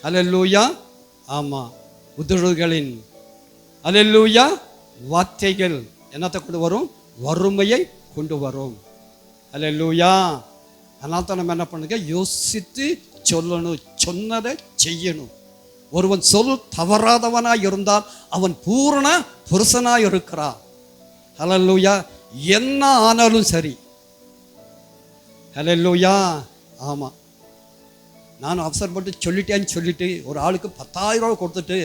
அல்லேலூயா, ஆமாம், உதடுகளின் அல்லேலூயா வார்த்தைகள் என்னத்தை கொண்டு வரும்? வறுமையை கொண்டு வரும். அல்லேலூயா. அதனால தான் நம்ம என்ன பண்ணுங்க, யோசித்து சொல்லணும், சொன்னதை செய்யணும். ஒருவன் சொல் தவறாதவனாய் இருந்தால் அவன் பூரண புருஷனாய் இருக்கிறான். அல்லேலூயா. என்ன ஆனாலும் சரி. அல்லேலூயா. ஆமாம், நான் அவசரப்பட்டு சொல்லிட்டேன்னு சொல்லிட்டு ஒரு ஆளுக்கு 10,000 ரூபா கொடுத்துட்டு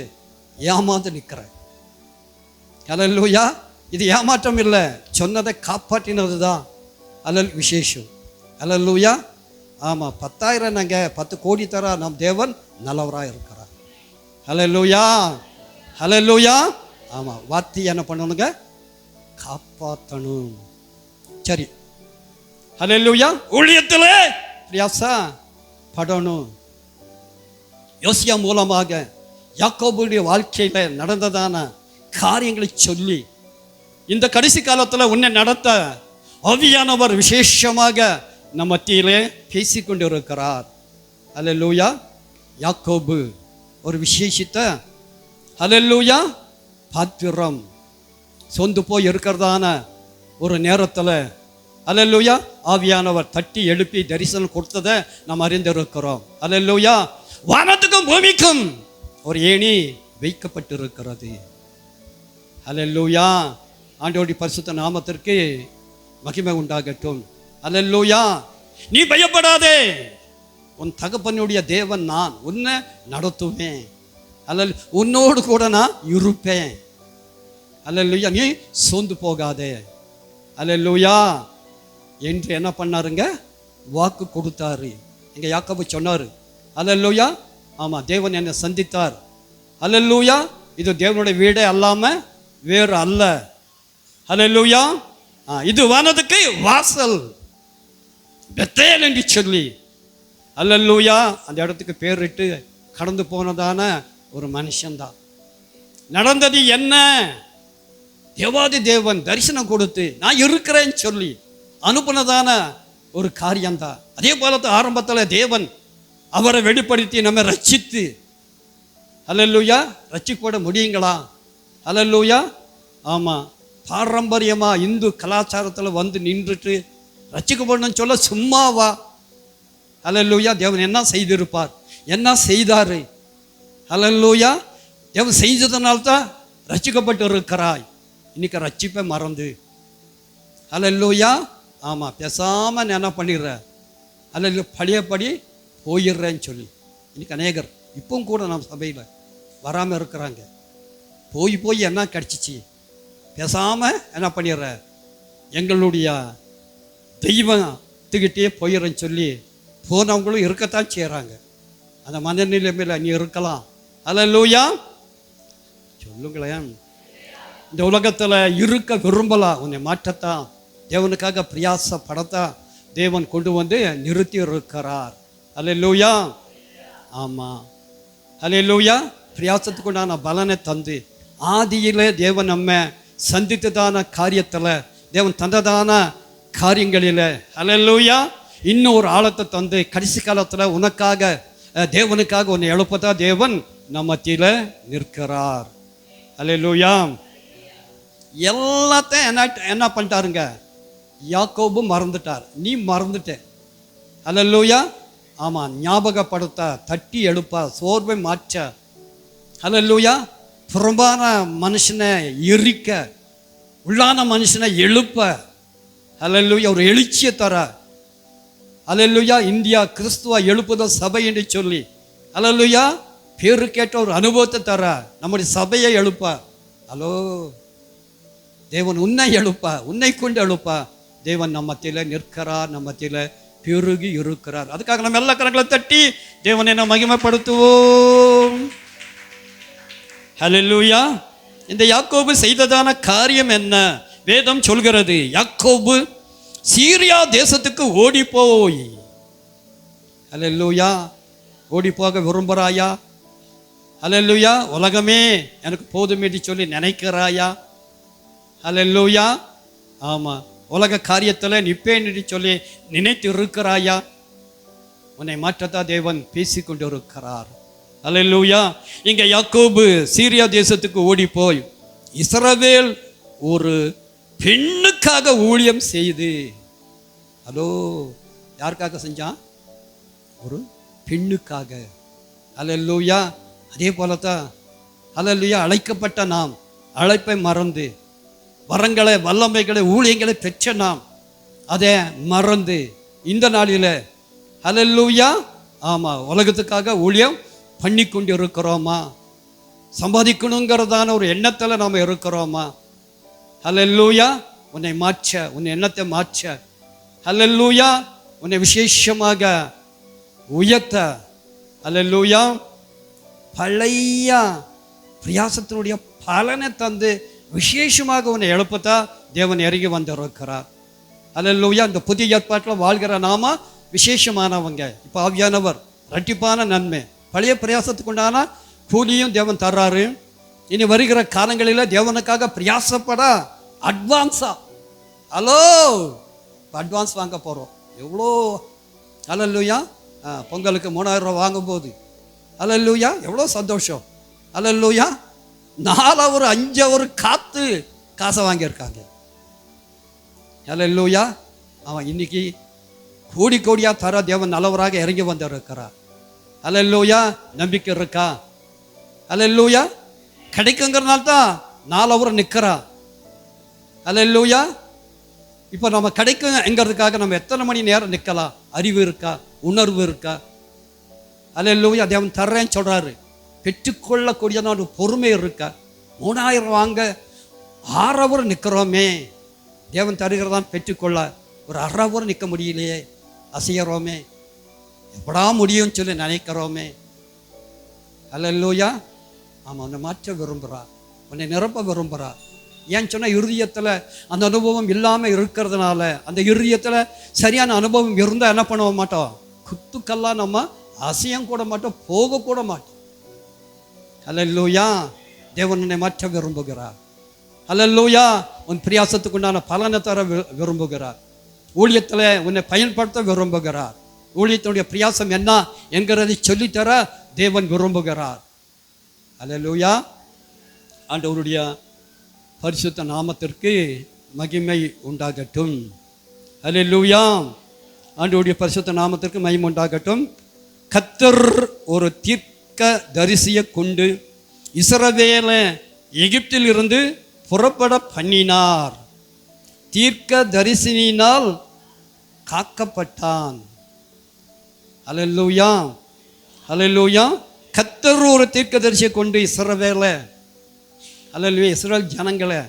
ஏமாந்து நிற்கிறேன். அல்லேலூயா. இது ஏமாற்றம் இல்லை, சொன்னதை காப்பாற்றினது தான் விசேஷம். அல்லேலூயா. ஆமாம், 10,000 நாங்கள் 10 கோடி தர நம் தேவன் நல்லவராக இருக்கிறார். அல்லேலூயா. அல்லேலூயா. ஆமாம், வார்த்தை என்ன பண்ணணுங்க? காப்பாற்றணும். சரி. அல்லேலூயா. ஊழியத்தில் பிரியாசா படணும். யோசியா மூலமாக யாக்கோபுடைய வாழ்க்கையில் நடந்ததான காரியங்களை சொல்லி இந்த கடைசி காலத்தில் உன்னை நடத்த ஆவியானவர் விசேஷமாக நம்ம மத்தியிலே பேசிக்கொண்டு இருக்கிறார். அல்லேலூயா. யாக்கோபு ஒரு விசேஷித்த அல்லேலூயா பாத்திரம் சொந்து போய் இருக்கிறதான ஒரு நேரத்தில் அல்லேலூயா ஆவியானவர் தட்டி எழுப்பி தரிசனம் கொடுத்ததை நாம் அறிந்திருக்கிறோம். அல்லேலூயா. வானத்துக்கும் பூமிக்கும் ஒரு ஏணி வைக்கப்பட்டிருக்கிறது. அல்லேலூயா. ஆண்டவருடைய பரிசுத்த நாமத்திற்கு மகிமை உண்டாகட்டும். அல்லேலூயா. நீ பயப்படாதே, உன் தகப்பனுடைய தேவன் நான் உன்னை நடத்துவேன். உன்னோடு கூட நான் இருப்பேன். அல்லேலூயா. நீ சோர்ந்து போகாதே. அல்லேலூயா என்று என்ன பண்ணாருங்க? வாக்கு கொடுத்தாரு. இங்கே யாக்கோபு சொன்னார். அல்லேலூயா. ஆமாம், தேவன் என்னை சந்தித்தார். அல்லேலூயா. இது தேவனுடைய வீடே அல்லாமல் வேறு அல்ல. அல்லேலூயா. இது வானத்துக்கு வாசல் பெத்தேல் என்று சொல்லி அல்லேலூயா அந்த இடத்துக்கு பேரிட்டு கடந்து போனதான ஒரு மனுஷன்தான். நடந்தது என்ன? தேவாதி தேவன் தரிசனம் கொடுத்து நான் இருக்கிறேன்னு சொல்லி அனுப்புனதான ஒரு காரியம்தான். அதே போல ஆரம்பத்தில் தேவன் அவரை வெளிப்படுத்தி நம்ம ரட்சித்து அல்லேலூயா ரட்சிக்கப்பட முடியுங்களா? அல்லேலூயா. ஆமாம், பாரம்பரியமாக இந்து கலாச்சாரத்தில் வந்து நின்றுட்டு ரட்சிக்கப்படணும்னு சொல்ல சும்மாவா? அல்லேலூயா. தேவன் என்ன செய்திருப்பார், என்ன செய்தார்? அல்லேலூயா. தேவன் செஞ்சதுனால்தான் ரட்சிக்கப்பட்டு இருக்கிறாய். இன்னைக்கு ரட்சிப்பை மறந்து அல்லேலூயா. ஆமாம், பேசாமல் நான் என்ன பண்ணிடுற அல்ல பழையபடி போயிடுறேன்னு சொல்லி இன்னைக்கு அநேகர் இப்பவும் கூட நம்ம சபையில் வராமல் இருக்கிறாங்க. போய் என்ன கிடச்சிச்சு? பேசாமல் என்ன பண்ணிடுற எங்களுடைய தெய்வத்துக்கிட்டே போயிடுறேன்னு சொல்லி போனவங்களும் இருக்கத்தான் செய்கிறாங்க. அந்த மனநிலைமையில் நீ இருக்கலாம். அல்லேலூயா. சொல்லுங்களேன். இந்த உலகத்தில் இருக்க விரும்பலாம், உன்னை மாற்றத்தான் தேவனுக்காக பிரயாசப்படத்தான் தேவன் கொண்டு வந்து நிறுத்தி இருக்கிறார். அல்லேலூயா. ஆமாம். அல்லேலூயா. பிரயாசத்துக்கு உண்டான பலனை தந்து ஆதியிலே தேவன் நம்ம சந்தித்ததான காரியத்தில் தேவன் தந்ததான காரியங்களில் அல்லேலூயா இன்னும் ஒரு ஆழத்தை தந்து கடைசி காலத்தில் உனக்காக தேவனுக்காக உன்னை எழுப்பதா தேவன் நம்ம மத்தியில் நிற்கிறார். அல்லேலூயா. எல்லாத்தையும் என்ன பண்ணிட்டாருங்க? யாக்கோபு மறந்துட்டார், நீ மறந்துட்ட. அல்லேலூயா. ஆமாம், ஞாபகப்படுத்த, தட்டி எழுப்ப, சோர்வை மாற்ற, அல்லேலூயா புறம்பான மனுஷனை எரிக்க, உள்ளான மனுஷனை எழுப்ப, அல்லேலூயா ஒரு எழுச்சியை தர, அல்லேலூயா இந்தியா கிறிஸ்துவ எழுப்புதல் சபை என்று சொல்லி அல்லேலூயா பேரு கேட்ட ஒரு அனுபவத்தை தர நம்முடைய சபையை எழுப்ப. ஹலோ, தேவன் உன்னை எழுப்ப, உன்னை கொண்டு எழுப்ப தேவன் நம்ம மத்தியில் நிற்கிறார், நம்ம மத்தியில் பெருகி இருக்கிறார். அதுக்காக நம்ம எல்லா கரங்களை தட்டி தேவனை நம்ம மகிமைப்படுத்துவோம். ஹல்லேலூயா. இந்த யாக்கோபு செய்ததான காரியம் என்ன? வேதம் சொல்கிறது, யாக்கோபு சீரியா தேசத்துக்கு ஓடி போய். ஹல்லேலூயா. ஓடி போக விரும்புகிறாயா? ஹல்லேலூயா. உலகமே எனக்கு போதும் என்று சொல்லி நினைக்கிறாயா? ஹல்லேலூயா. ஆமாம், உலக காரியத்தில் நிற்பேன் என்று சொல்லி நினைத்து இருக்கிறாயா? உன்னை மாற்றத்தான் தேவன் பேசிக்கொண்டு இருக்கிறார். அல்லேலூயா. இங்க யாக்கோபு சீரியா தேசத்துக்கு ஓடி போய் இஸ்ரவேல் ஒரு பெண்ணுக்காக ஊழியம் செய்து, ஹலோ, யாருக்காக செஞ்சான்? ஒரு பெண்ணுக்காக. அல்லேலூயா. அதே போலதான் அல்லேலூயா, அழைக்கப்பட்ட நாம் அழைப்பை மறந்து வரங்களை வல்லமைகளை ஊழியங்களை பெற்ற நாம் அதை மறந்து இந்த நாளில் அல்லேலூயா, ஆமாம், உலகத்துக்காக ஊழியம் பண்ணி கொண்டு இருக்கிறோமா? சம்பாதிக்கணுங்கிறதான ஒரு எண்ணத்தில் நாம் இருக்கிறோமா? அல்லேலூயா. உன்னை மாற்ற, உன் எண்ணத்தை மாற்ற, அல்லேலூயா, உன்னை விசேஷமாக உயர்த்த, அல்லேலூயா, பழைய பிரயாசத்தினுடைய பலனை தந்து விசேஷமாக உன்னை எழுப்பத்தா தேவன் இறங்கி வந்திருக்கிறார். அல்லேலூயா. இந்த புதிய ஏற்பாட்டில் வாழ்கிற நாம விசேஷமானவங்க. இப்போ ஆவியானவர் இரட்டிப்பான நன்மை, பழைய பிரயாசத்துக்கு உண்டான கூலியும் தேவன் தர்றாரு. இனி வருகிற காலங்களில் தேவனுக்காக பிரயாசப்பட அட்வான்ஸா, ஹலோ, அட்வான்ஸ் வாங்க போகிறோம். எவ்வளோ, அல்லேலூயா, பொங்கலுக்கு 3000 ரூபா வாங்கும்போது, அல்லேலூயா, எவ்வளோ சந்தோஷம். அல்லேலூயா. 4 ஹவர் 5 ஹவர் காத்து காசை வாங்கியிருக்காங்க. அல்லேலூயா. அவன் இன்னைக்கு கோடி கோடியாக தர தேவன் நல்லவராக இறங்கி வந்திருக்கிறார். அல்லேலூயா. நம்பிக்கை இருக்கா? அல்லேலூயா. கிடைக்குங்கிறனால தான் 4 ஹவர் நிற்கிறா. அல்லேலூயா. இப்போ நம்ம கிடைக்குங்கிறதுக்காக நம்ம எத்தனை மணி நேரம் நிற்கலாம்? அறிவு இருக்கா? உணர்வு இருக்கா? அல்லேலூயா. தேவன் தர்றேன்னு சொல்கிறாரு. பெற்றுக்கொள்ளக்கூடியதான ஒரு பொறுமை இருக்கா? 3000 வாங்க 6 ஹவர் நிற்கிறோமே, தேவன் தருகிறதான் பெற்றுக்கொள்ள ஒரு 1/2 ஹவர் நிற்க முடியலையே, அசையறோமே, எப்படா முடியும்னு சொல்லி நினைக்கிறோமே. அல்லேலூயா. ஆமாம், உன்னை மாற்ற விரும்புகிறா, உன்னை நிரப்ப விரும்புகிறா. ஏன்னு சொன்னால் இருதயத்தில் அந்த அனுபவம் இல்லாமல் இருக்கிறதுனால, அந்த இருதயத்தில் சரியான அனுபவம் இருந்தால் என்ன பண்ண மாட்டோம்? குத்துக்கெல்லாம் நம்ம அசையம் கூட மாட்டோம், போகக்கூட மாட்டோம். அல்லேலூயா. தேவன் உன்னை மாற்ற விரும்புகிறார். அல்லேலூயா. உன் பிரயாசத்துக்கு உண்டான பலனை தர விரும்புகிறார். ஊழியத்தில் உன்னை பயன்படுத்த விரும்புகிறார். ஊழியத்தினுடைய பிரயாசம் என்ன என்கிறதை சொல்லித்தர தேவன் விரும்புகிறார். அல்லேலூயா. ஆண்டவருடைய பரிசுத்த நாமத்திற்கு மகிமை உண்டாகட்டும். அல்லேலூயா. ஆண்டவருடைய பரிசுத்த நாமத்திற்கு மகிமை உண்டாகட்டும். கர்த்தர் ஒரு தீர்க்க தரிசியை கொண்டு இஸ்ரவேலை எகிப்தில் இருந்து புறப்பட பண்ணினார். தீர்க்க தரிசினால் காக்கப்பட்டான். அல்லேலூயா. அல்லேலூயா. கர்த்தர் ஒரு தீர்க்க தரிசியை கொண்டு இஸ்ரவேலை, அல்லேலூயா, இஸ்ரவேல் ஜனங்களை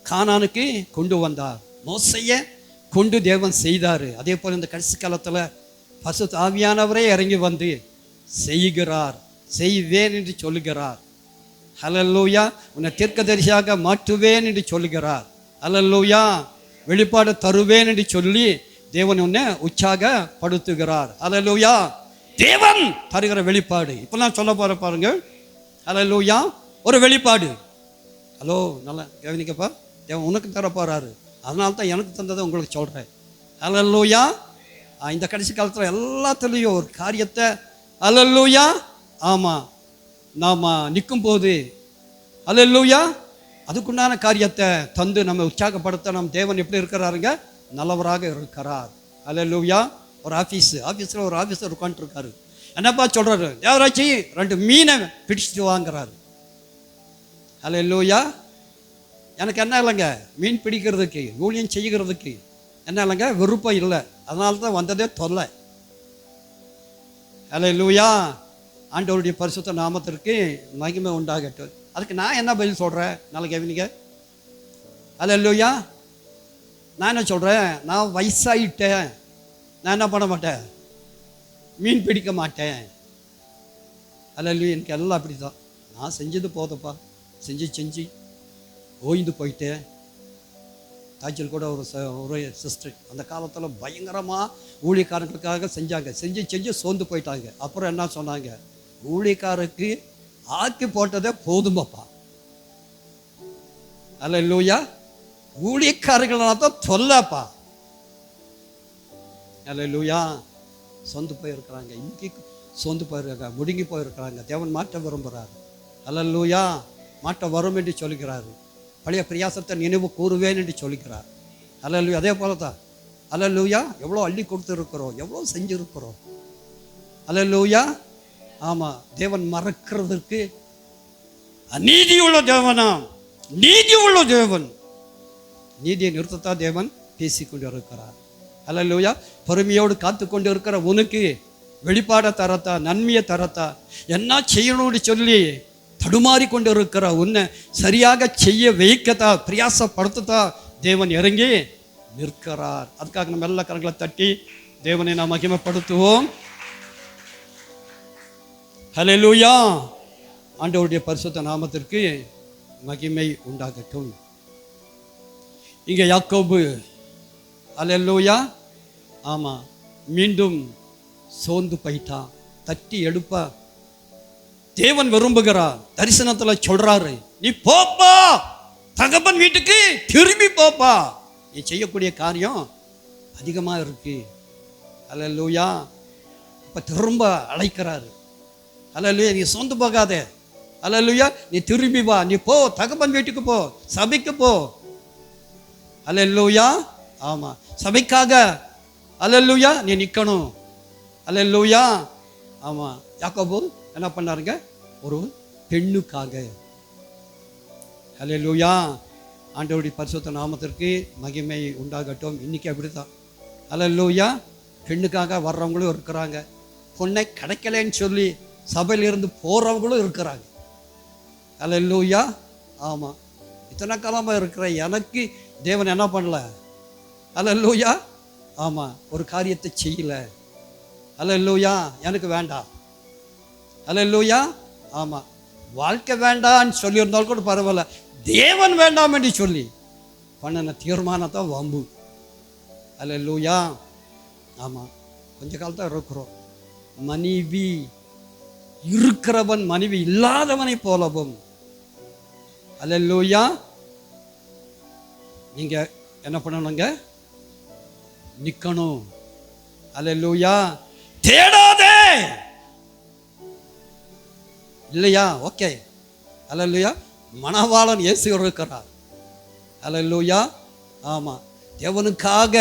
கானானுக்கு கொண்டு வந்தார். மோசையை கொண்டு தேவன் செய்தார். அதே போல் இந்த கடைசி காலத்தில் பரிசுத்த ஆவியானவரே இறங்கி வந்து செய்கிறார், செய்வேன் என்று சொல்லுகிறார். அல்லேலூயா. உன்னை தீர்க்கதரிசியாக மாற்றுவேன் என்று சொல்லுகிறார். அல்லேலூயா. வெளிப்பாடு தருவேன் என்று சொல்லி தேவன் உன்னை உற்சாகப்படுத்துகிறார். அல்லேலூயா. தேவன் தருகிற வெளிப்பாடு இப்போ நான் சொல்ல போற பாருங்க. அல்லேலூயா. ஒரு வெளிப்பாடு. ஹலோ, நல்லா கவனிக்கப்பா. தேவன் உனக்கு தர போறாரு, அதனால தான் எனக்கு தந்ததை உங்களுக்கு சொல்கிறேன். அல்லேலூயா. இந்த கடைசி காலத்தில் எல்லாத்துலேயும் ஒரு காரியத்தை, அல்லேலூயா, ஆமாம், நாம் நிற்கும் போது, அல்லேலூயா, அதுக்குண்டான காரியத்தை தந்து நம்ம உற்சாகப்படுத்த நம் தேவன் எப்படி இருக்கிறாருங்க? நல்லவராக இருக்கிறார். அல்லேலூயா. ஒரு ஆஃபீஸில் ஒரு ஆஃபீஸர் உட்காந்துருக்காரு. என்னப்பா சொல்கிறாரு? தேவராட்சி 2 மீனை பிடிச்சிட்டு வாங்குறாரு. அல்லேலூயா. எனக்கு என்ன இல்லைங்க, மீன் பிடிக்கிறதுக்கு ஊழியம் செய்கிறதுக்கு என்ன இல்லைங்க, விருப்பம் இல்லை, அதனால தான் வந்ததே தொல்லை. அல்லேலூயா. ஆண்டவருடைய பரிசுத்த நாமத்திற்கு மகிமை உண்டாகட்டும். அதுக்கு நான் என்ன பதில் சொல்கிறேன்? நல்லா கவனிங்க. அல்லேலூயா. நான் என்ன சொல்கிறேன்? நான் வயசாயிட்டேன், நான் என்ன பண்ண மாட்டேன், மீன் பிடிக்க மாட்டேன். அல்லேலூயா. எனக்கு எல்லாம் அப்படி தான். நான் செஞ்சது போதப்பா, செஞ்சு ஓய்ந்து போயிட்டேன். காய்ச்சல் கூட ஒரு சிஸ்டர் அந்த காலத்தில் பயங்கரமாக ஊழியக்காரங்களுக்காக செஞ்சு சோர்ந்து போயிட்டாங்க. அப்புறம் என்ன சொன்னாங்க? ஊழியக்காரருக்கு ஆக்கி போட்டதே போதுமாப்பா. அல்லேலூயா. ஊழியக்காரர்களால் தான் தொல்லப்பா. அல்லேலூயா. சொந்து போயிருக்கிறாங்க, இன்னைக்கு சொந்து போயிருக்காங்க, முடுங்கி போயிருக்கிறாங்க. தேவன் மாற்ற விரும்புகிறார். அல்லேலூயா. மாற்ற வரும் என்று சொல்கிறார். பழைய பிரயாசத்தை நினைவு கூறுவேன் என்று சொல்கிறார். அல்லேலூயா. அதே போல தான் அல்லேலூயா. எவ்வளோ அள்ளி கொடுத்துருக்கிறோம், எவ்வளோ செஞ்சுருக்கிறோம். அல்லேலூயா. ஆமாம், தேவன் மறக்கிறதுக்கு அநீதி உள்ள தேவனா? நீதி உள்ள தேவன். நீதியை நிறுத்தத்தான் தேவன் பேசிக்கொண்டு இருக்கிறார். அல்லேலூயா. பொறுமையோடு காத்து கொண்டு இருக்கிற உனக்கு வெளிப்பாட தரத்தா, நன்மையை தரத்தா, என்ன செய்யணும்னு சொல்லி தடுமாறி கொண்டு இருக்கிற உன்னை சரியாக செய்ய வைக்கத்தா, பிரயாசப்படுத்தத்தா தேவன் இறங்கி நிற்கிறார். அதுக்காக நம்ம எல்லா கரங்களை தட்டி தேவனை நாம் மகிமைப்படுத்துவோம். ஹல்லேலூயா. ஆண்டவருடைய பரிசுத்த நாமத்திற்கு மகிமை உண்டாகட்டும். இங்கே யாக்கோபு அல்லேலூயா, ஆமாம், மீண்டும் சோர்ந்து போயிட்டான். தட்டி எழுப்ப தேவன் விரும்புகிறார். தரிசனத்தில் சொல்றாரு, நீ போப்பா, தகப்பன் வீட்டுக்கு திரும்பி போப்பா, நீ செய்யக்கூடிய காரியம் அதிகமாக இருக்கு. அல்லேலூயா. இப்போ திரும்ப அழைக்கிறாரு. அல்லேலூயா. நீ சோர்ந்து போகாதே. அல்லேலூயா. நீ திரும்பி வா, நீ போ, தகப்பன் வீட்டுக்கு போ, சபைக்கு போ. அல்லேலூயா. ஆமாம், சபைக்காக அல்லேலூயா நீ நிற்கணும். அல்லேலூயா. ஆமாம், யாக்கோபு என்ன பண்ணாருங்க? ஒரு பெண்ணுக்காக. அல்லேலூயா. ஆண்டவருடைய பரிசுத்த நாமத்திற்கு மகிமை உண்டாகட்டும். இன்னைக்கு அப்படித்தான். அல்லேலூயா. பெண்ணுக்காக வர்றவங்களும் இருக்கிறாங்க, பொண்ணை கிடைக்கலன்னு சொல்லி சபையிலிருந்து போகிறவங்களும் இருக்கிறாங்க. அல்லேலூயா. ஆமாம், இத்தனை காலமாக இருக்கிற எனக்கு தேவன் என்ன பண்ணல? அல்லேலூயா. ஆமாம், ஒரு காரியத்தை செய்யல. அல்லேலூயா. எனக்கு வேண்டாம். அல்லேலூயா. ஆமாம், வாழ்க்கை வேண்டான்னு சொல்லியிருந்தாலும் கூட பரவாயில்ல, தேவன் வேண்டாம் என்று சொல்லி பண்ணின தீர்மானத்தை வம்பு. அல்லேலூயா. ஆமாம், கொஞ்ச காலத்தான் இருக்கிறோம். மனைவி இருக்கிறவன் மனைவி இல்லாதவனை போலவும். அல்லேலூயா. நீங்க என்ன பண்ணணுங்க? நிக்கணும். அல்லேலூயா. தேடாதே இல்லையா? ஓகே. அல்லேலூயா. மணவாளன் இயேசு இருக்கிறார். அல்லேலூயா. ஆமா, தேவனுக்காக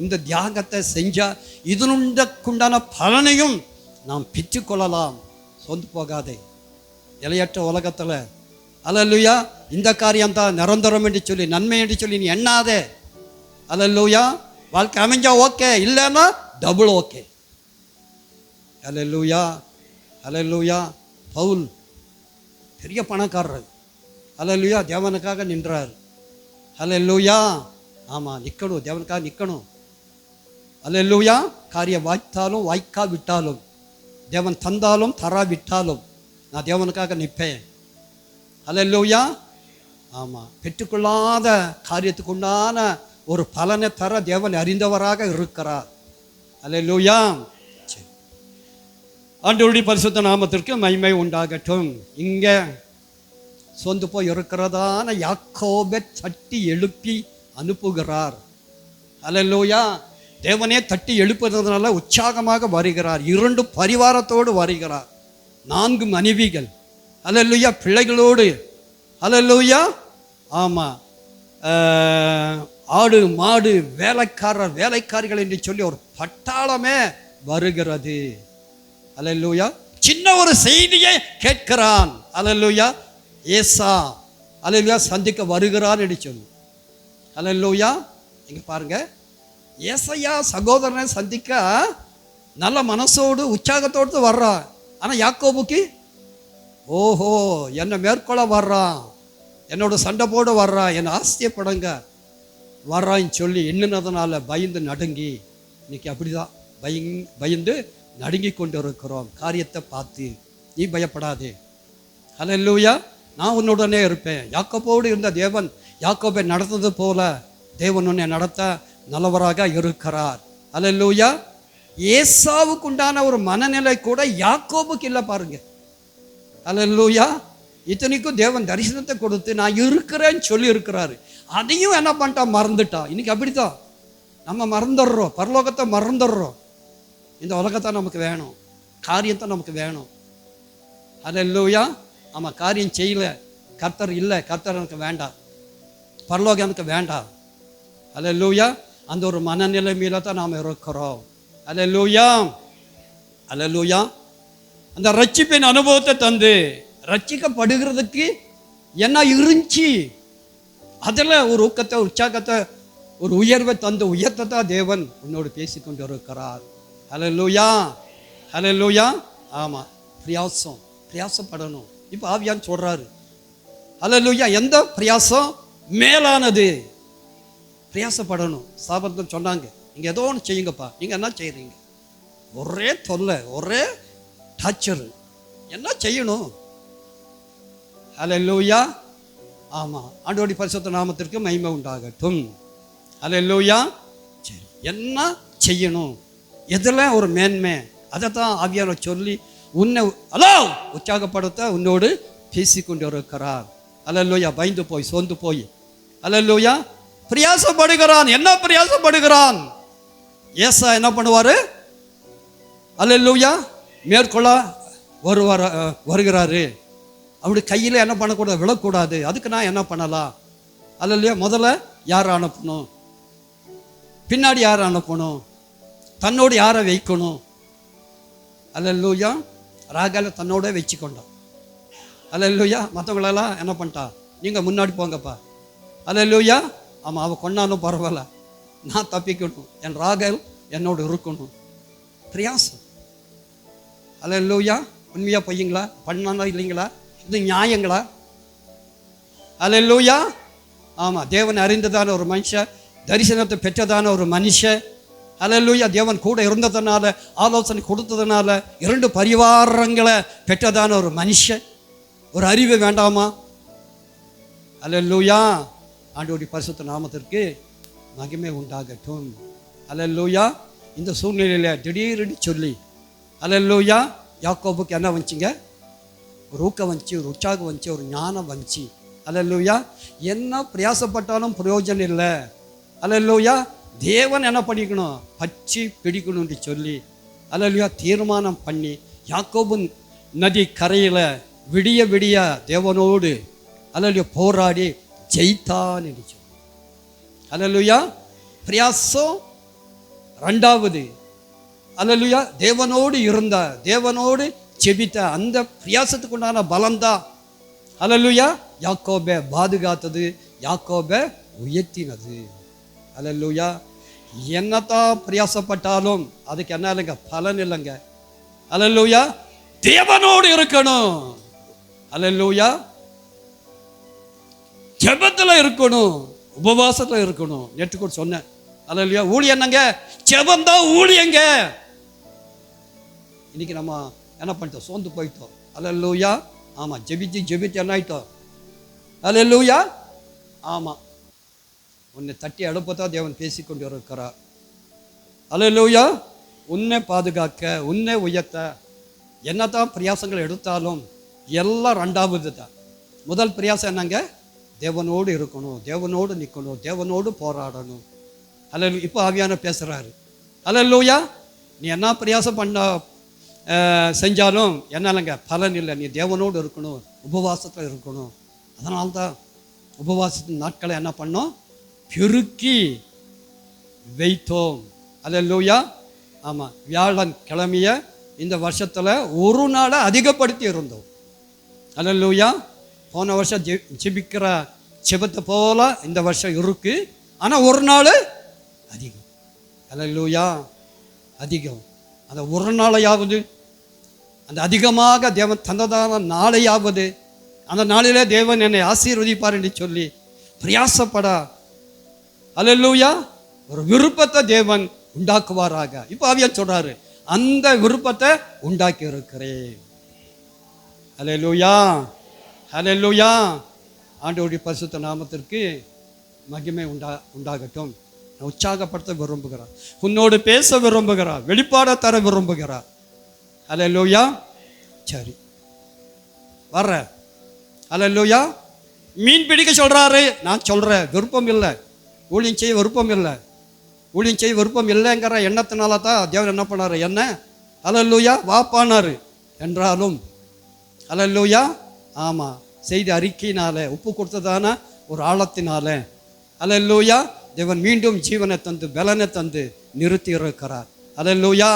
இந்த தியாகத்தை செஞ்சா இதனுண்டான பலனையும் நாம் பெற்றுக்கொள்ளலாம். சொந்து போகாதே. இலையற்ற உலகத்தில் அல்லேலூயா இந்த காரியம் தான் நிரந்தரம் என்று சொல்லி, நன்மை என்று சொல்லி நீ எண்ணாதே. அல்லேலூயா. வாழ்க்கை அமைஞ்சா ஓகே, இல்லைன்னா டபுள் ஓகே. அல்லேலூயா. அல்லேலூயா. பவுல் பெரிய பணக்காரர். அல்லேலூயா. தேவனுக்காக நின்றார். அல்லேலூயா. ஆமாம், நிற்கணும், தேவனுக்காக நிற்கணும். அல்லேலூயா. காரியம் வாய்த்தாலும் வாய்க்கா விட்டாலும், தேவன் தந்தாலும் தரா விட்டாலும் நான் தேவனுக்காக நிற்பேன். அல்லேலூயா. ஆமாம், பெற்றுக்கொள்ளாத காரியத்துக்கு உண்டான ஒரு பலனை தர தேவன் அறிந்தவராக இருக்கிறார். அல்லேலூயா. சரி, ஆண்டவருடைய பரிசுத்த நாமத்திற்கு மகிமை உண்டாகட்டும். இங்கே சொந்து போய் இருக்கிறதான யாக்கோபை தட்டி எழுப்பி அனுப்புகிறார். அல்லேலூயா. தேவனே தட்டி எழுப்புறதுனால உற்சாகமாக வருகிறார். 2 பரிவாரத்தோடு வருகிறார். 4 மனைவிகள். அல்லேலூயா. பிள்ளைகளோடு. அல்லேலூயா. ஆமாம், ஆடு மாடு வேலைக்காரர் வேலைக்காரிகள் என்று சொல்லி ஒரு பட்டாளமே வருகிறது. அல்லேலூயா. சின்ன ஒரு செய்தியை கேட்கிறான். அல்லேலூயா. ஏசா அல்லேலூயா சந்திக்க வருகிறான் என்று சொல்லி. அல்லேலூயா. இங்கே பாருங்க, ஏசையா சகோதரனை சந்திக்க நல்ல மனசோடு உற்சாகத்தோடு வர்றான். ஆனால் யாக்கோபுக்கு ஓஹோ என்னை மேற்கொள்ள வர்றான், என்னோட சண்டை போட வர்றான், என்னை ஆஸ்தியப்படங்க வர்றான்னு சொல்லி எண்ணினதுனால பயந்து நடுங்கி, இன்னைக்கு அப்படிதான் பயந்து நடுங்கி கொண்டு இருக்கிறோம். காரியத்தை பார்த்து நீ பயப்படாதே. அல்லேலூயா. நான் உன்னுடனே இருப்பேன். யாக்கோபோடு இருந்த தேவன் யாக்கோபை நடந்தது போல தேவன் உன்னை நடத்த நல்லவராக இருக்கிறார். அல்லேலூயா. ஏசாவுக்கு உண்டான ஒரு மனநிலை கூட யாக்கோபுக்கு இல்லை பாருங்க. அல்லேலூயா. இத்தனைக்கும் தேவன் தரிசனத்தை கொடுத்து நான் இருக்கிறேன்னு சொல்லி இருக்கிறாரு. அதையும் என்ன பண்ணிட்டா, மறந்துட்டா. இன்னைக்கு அப்படித்தான் நம்ம மறந்துடுறோம், பரலோகத்தை மறந்துடுறோம். இந்த உலகத்தை நமக்கு வேணும், காரியத்தை நமக்கு வேணும். அல்லேலூயா. ஆமாம், காரியம் செய்யல, கர்த்தர் இல்லை, கர்த்தர் எனக்கு வேண்டாம், பரலோகம் எனக்கு வேண்டாம். அல்லேலூயா. அந்த ஒரு மனநிலைமையில தான் நாம் இருக்கிறோம். அல்லேலூயா, அல்லேலூயா. அந்த ரட்சிப்பின் அனுபவத்தை தந்து ரட்சிக்கப்படுகிறதுக்கு என்ன இருந்துச்சு, அதில் ஒரு ஊக்கத்தை, உற்சாகத்தை, ஒரு உயர்வை தந்து உயர்த்தை தான் தேவன் உன்னோடு பேசிக்கொண்டு இருக்கிறார். அல்லேலூயா, அல்லேலூயா. ஆமாம், பிரயாசப்படணும். இப்போ ஆவியான் சொல்றாரு, அல்லேலூயா. எந்த பிரயாசம் மேலானது? பிரயாசப்படணும். சாபத்தில் சொன்னாங்க, நீங்கள் ஏதோ ஒன்று செய்யுங்கப்பா. நீங்கள் என்ன செய்கிறீங்க? ஒரே தொல்லை, ஒரே டார்ச்சர். என்ன செய்யணும்? அல்லேலூயா. ஆமாம், ஆண்டவருடைய பரிசுத்த நாமத்திற்கு மகிமை உண்டாகட்டும். அல்லேலூயா. சரி, என்ன செய்யணும், எதில் ஒரு மேன்மை, அதை தான் ஆவியாரை சொல்லி உன்னை உற்சாகப்படுத்த உன்னோடு பேசிக்கொண்டு இருக்கிறார். அல்லேலூயா. பயந்து போய், சோர்ந்து போய், அல்லேலூயா, பிரயாசப்படுகிறான். என்ன பிரயாசப்படுகிறான்? ஏசா என்ன பண்ணுவார்? அல்லேலூயா, மேற்கொள்ள வருகிறாரு. அப்படி கையில் என்ன பண்ணக்கூடாது, விழக்கூடாது. அதுக்கு நான் என்ன பண்ணலாம்? அல்லேலூயா. முதல்ல யாரை அனுப்பணும், பின்னாடி யாரை அனுப்பணும், தன்னோடு யாரை வைக்கணும்? அல்லேலூயா. ராகால தன்னோட வச்சுக்கொண்டான். அல்லேலூயா. மற்றவங்களெல்லாம் என்ன பண்ணிட்டா, நீங்கள் முன்னாடி போங்கப்பா. அல்லேலூயா. ஆமாம், அவள் கொண்டாலும் பரவாயில்ல, நான் தப்பிக்கணும், என் ராகல் என்னோடு இருக்கணும். பிரயாசம். அல்லேலூயா. உண்மையாக பொய்யுங்களா, பண்ணா இல்லைங்களா, இது நியாயங்களா? அல்லேலூயா. ஆமாம், தேவன் அறிந்ததான ஒரு மனுஷன், தரிசனத்தை பெற்றதான ஒரு மனுஷன். அல்லேலூயா. தேவன் கூட இருந்ததுனால, ஆலோசனை கொடுத்ததுனால, 2 பரிவாரங்களை பெற்றதான ஒரு மனுஷன். ஒரு அறிவு வேண்டாமா? அல்லேலூயா. ஆண்டவருடைய பரிசுத்த நாமத்திற்கு மகிமை உண்டாகட்டும். அல்லேலூயா. இந்த சூழ்நிலையில் திடீர்னு சொல்லி, அல்லேலூயா, யாக்கோபுக்கு என்ன வந்துச்சுங்க? ஒரு ஊக்கம் வந்துச்சு, ஒரு உற்சாகம் வந்துச்சு, ஒரு ஞானம் வந்துச்சு. அல்லேலூயா. என்ன பிரயாசப்பட்டாலும் பிரயோஜனம் இல்லை. அல்லேலூயா. தேவன் என்ன பண்ணிக்கணும்? பச்சி பிடிக்கணும்னு சொல்லி, அல்லேலூயா, தீர்மானம் பண்ணி யாக்கோபு நதி கரையில் விடிய விடிய தேவனோடு அல்லேலூயா போராடி ஜெயித்தான் என்று சொல்லி. அல்லேலூயா. பிரயாசம் 2வது. அல்லேலூயா. தேவனோடு இருந்த, தேவனோடு ஜெபித்த அந்த பிரயாசத்துக்கு உண்டான பலம்தான் அல்லேலூயா யாக்கோபை பாதுகாத்தது, யாக்கோபை உயர்த்தினது. அல்லேலூயா. என்னத்தான் பிரயாசப்பட்டாலும் அதுக்கு என்ன இல்லைங்க, பலன் இல்லைங்க. அல்லேலூயா. தேவனோடு இருக்கணும். அல்லேலூயா. ஜெபத்தில் இருக்கணும், உபவாசத்தில் இருக்கணும். நேற்று கூட சொன்னேன். அல்லேலூயா. ஊழியம் என்னங்க? ஜெபந்தான் ஊழியங்க. இன்னைக்கு நம்ம என்ன பண்ணிட்டோம்? சோர்ந்து போயிட்டோம். அல்லேலூயா. ஆமாம், ஜெபிச்சு என்ன ஆயிட்டோம்? அல்லேலூயா. ஆமாம், உன்னை தட்டி அடுப்பத்தான் தேவன் பேசிக்கொண்டு இருக்கிறார். அல்லேலூயா. உன்னை பாதுகாக்க, உன்னை உயர்த்த என்னதான் பிரயாசங்கள் எடுத்தாலும் எல்லாம் 2வது தான். முதல் பிரயாசம் என்னங்க? தேவனோடு இருக்கணும், தேவனோடு நிற்கணும், தேவனோடு போராடணும். அல்லேலூயா. இப்போ ஆவியான பேசுகிறாரு. அல்லேலூயா. நீ என்ன பிரயாசம் செஞ்சாலும் என்ன இல்லைங்க, பலன் இல்லை. நீ தேவனோடு இருக்கணும், உபவாசத்தில் இருக்கணும். அதனால்தான் உபவாசத்தின் நாட்களை என்ன பண்ணோம்? பெருக்கி வைத்தோம். அல்லேலூயா. ஆமாம், வியாழன் கிழமைய இந்த வருஷத்தில் ஒரு நாளை அதிகப்படுத்தி இருந்தோம். அல்லேலூயா. போன வருஷம் ஜெபிக்கிற ஜெபத்தை போல இந்த வருஷம் இருக்கு, ஆனால் ஒரு நாள் அதிகம். அல்லேலூயா. அதிகம். அந்த ஒரு நாளையாவது, அந்த அதிகமாக தேவன் தந்ததான நாளையாவது, அந்த நாளிலே தேவன் என்னை ஆசீர்வதிப்பார் என்று சொல்லி பிரயாசப்பட, அல்லேலூயா, ஒரு விருப்பத்தை தேவன் உண்டாக்குவாராக. இப்போ ஆவியார் சொல்றாரு, அந்த விருப்பத்தை உண்டாக்கி இருக்கிறேன். அல்லேலூயா. அல்லேலூயா. ஆண்டவருடைய பரிசுத்த நாமத்திற்கு மகிமை உண்டாகட்டும். உற்சாகப்படுத்த விரும்புகிறார், உன்னோடு பேச விரும்புகிறார், வெளிப்பாட தர விரும்புகிறார். அல்லேலூயா. சரி, வர்ற அல்லேலூயா. மீன் பிடிக்க சொல்கிறாரு. நான் சொல்கிறேன், விருப்பம் இல்லை, ஊழியம் செய்ய விருப்பம் இல்லை. ஊழியம் செய்ய விருப்பம் இல்லைங்கிற எண்ணத்தினால தான் தேவன் என்ன பண்ணார், என்ன அல்லேலூயா வாப்பானார். என்றாலும் அல்லேலூயா, ஆமாம், செய்தி அறிக்கையினால ஒப்பு கொடுத்ததான ஒரு ஆழத்தினால அல்லேலூயா தேவன் மீண்டும் ஜீவனை தந்து பலனை தந்து நிறுத்தி இருக்கிறார். அல்லேலூயா.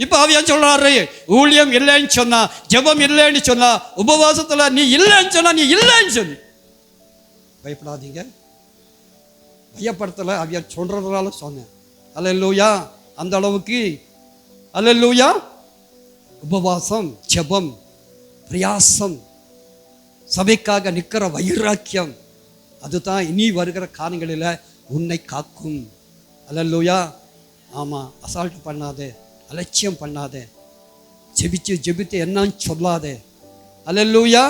இப்போ அவன் சொல்றாரு, ஊழியம் இல்லைன்னு சொன்னா, ஜெபம் இல்லைன்னு சொன்னா, உபவாசத்துல நீ இல்லைன்னு சொன்னா நீ இல்லைன்னு சொல்லி பயப்படாதீங்க. பயப்படுத்தலை, அவைய சொல்றதுனால சொன்னேன். அல்லேலூயா. அந்த அளவுக்கு அல்லேலூயா உபவாசம், ஜெபம், பிரயாசம், சபைக்காக நிற்கிற வைராக்கியம், அதுதான் இனி வருகிற காலங்களில் உன்னை காக்கும். அல்லேலூயா. ஆமாம், அசால்ட் பண்ணாதே, அலட்சியம் பண்ணாதே, ஜெபித்து என்னன்னு சொல்லாதே. அல்லேலூயா.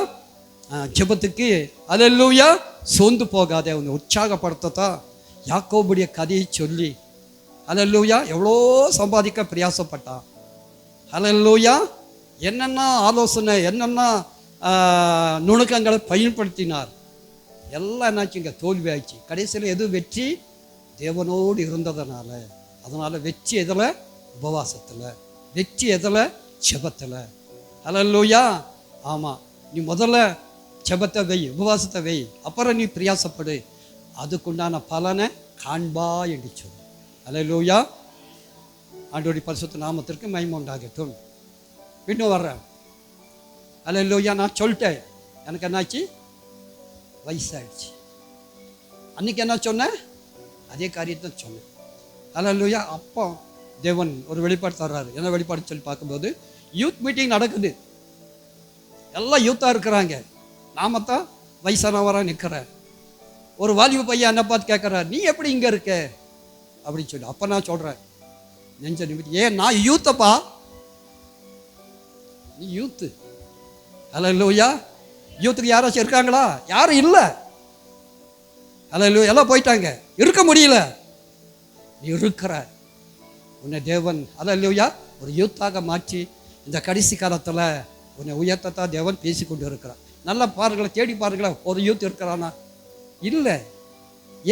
ஜெபத்துக்கு அல்லேலூயா சோர்ந்து போகாதே, உன்னை உற்சாகப்படுத்தத்தான் யாக்கோபுடைய கதையை சொல்லி அல்லேலூயா எவ்வளோ சம்பாதிக்க பிரயாசப்பட்டான். அல்லேலூயா. என்னென்ன ஆலோசனை, என்னென்ன நுணுக்கங்களை பயன்படுத்தினார். எல்லாம் என்னாச்சுங்க, தோல்வி ஆயிடுச்சு. கடைசியில் எது வெற்றி? தேவனோடு இருந்ததுனால. அதனால் வெற்றி எதில்? உபவாசத்தில். வெற்றி எதில்? ஜெபத்தில். அல்லேலூயா. ஆமாம், நீ முதல்ல ஜெபத்தை வை, உபவாசத்தை வை, அப்புறம் நீ பிரயாசப்படு, அதுக்குண்டான பலனை காண்பா என்று சொல்லு. அல்லேலூயா. ஆண்டவருடைய பரிசுத்த நாமத்திற்கு மகிமை உண்டாகட்டும். இன்னும் வர்றேன். அல்லேலூயா. நான் சொல்லிட்டேன், எனக்கு என்னாச்சு, வயசாயிடுச்சு. அன்னைக்கு என்ன சொன்னேன், அதே காரியத்தை சொன்னேன். அல்லேலூயா. அப்போ தேவன் ஒரு வெளிப்பாடு தர்றாரு. என்ன வெளிப்பாடுன்னு சொல்லி பார்க்கும்போது, யூத் மீட்டிங் நடக்குது, எல்லாம் யூத்தாக இருக்கிறாங்க, நாமத்தான் வயசானவராக நிற்கிறேன். ஒரு வாலிப பையன் என்ன பார்த்து கேட்குறாரு, நீ எப்படி இங்கே இருக்க அப்படின்னு சொல்லி. அப்போ நான் சொல்கிறேன், நெஞ்ச நிமித்தி, ஏன் நான் யூத்தப்பா, நீ யூத்து. அல்லேலூயா. யூத்துக்கு யாராச்சும் இருக்காங்களா? யாரும் இல்லை. அல்லேலூயா. எல்லாம் போயிட்டாங்க, இருக்க முடியல. நீ இருக்கிற, உன்னை தேவன் அல்லேலூயா ஒரு யூத்தாக மாற்றி இந்த கடைசி காலத்தில் உன்னை உயர்த்தத்தான் தேவன் பேசி கொண்டு இருக்கிறார். நல்லா பாருங்களேன், தேடி பாருங்களேன், ஒரு யூத் இருக்கிறானா? இல்லை.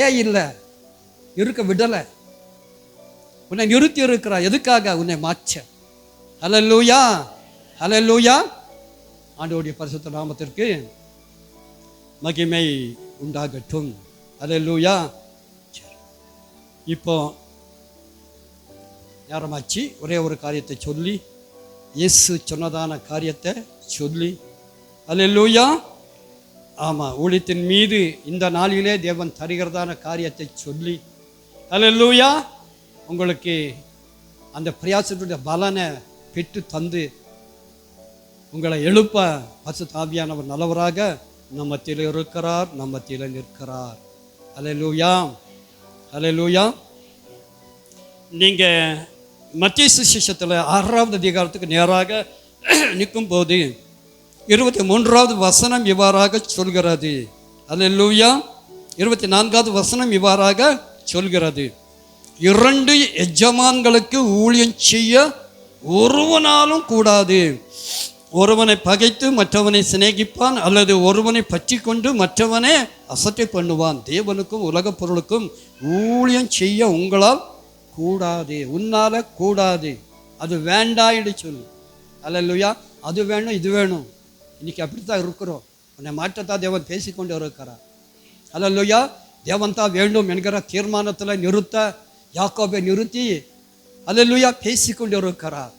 ஏன் இல்லை? இருக்க விடலை. உன்னை நிறுத்தி இருக்கிறா. எதுக்காக? உன்னை மாற்ற. அல்லேலூயா. அல்லேலூயா. ஆண்டவருடைய பரிசுத்த நாமத்திற்கு மகிமை உண்டாகட்டும். அல்லேலூயா. இப்போ நேரமாச்சு, ஒரே ஒரு காரியத்தை சொல்லி, இயேசு சொன்னதான காரியத்தை சொல்லி, அல்லேலூயா. ஆமாம், ஊழியத்தின் மீது இந்த நாளிலே தேவன் தருகிறதான காரியத்தை சொல்லி, அல்லேலூயா, உங்களுக்கு அந்த பிரயாசத்துடைய பலனை பெற்று தந்து உங்களை எழுப்ப பரிசுத்த ஆவியானவர் நல்லவராக நம் மத்தியில் இருக்கிறார், நம் மத்தியில் நிற்கிறார். அல்லேலூயா. அல்லேலூயா. நீங்கள் மத்தேயு சுவிசேஷத்தில் 6வது அதிகாரத்துக்கு நேராக நிற்கும் போது 23வது வசனம் இவ்வாறாக சொல்கிறது. அல்லேலூயா. 24வது வசனம் இவ்வாறாக சொல்கிறது, 2 எஜமான்களுக்கு ஊழியம் செய்ய ஒருவனாலும் கூடாது. ஒருவனை பகைத்து மற்றவனை சிநேகிப்பான், அல்லது ஒருவனை பற்றி கொண்டு மற்றவனை அசட்டை பண்ணுவான். தேவனுக்கும் உலக பொருளுக்கும் ஊழியம் செய்ய உங்களால் கூடாது. உன்னால கூடாது. அது வேண்டாம் என்று சொல்லு. அல்லேலூயா. அது வேணும், இது வேணும். இன்னைக்கு அப்படித்தான் இருக்கிறோம். உன்னை மாற்றத்தான் தேவன் பேசிக்கொண்டு இருக்கிறார். அல்லேலூயா. தேவன் தான் வேண்டும் என்கிற தீர்மானத்தில் நிறுத்த யாக்கோபை நிறுத்தி அல்லேலூயா பேசிக்கொண்டு இருக்கிறார்.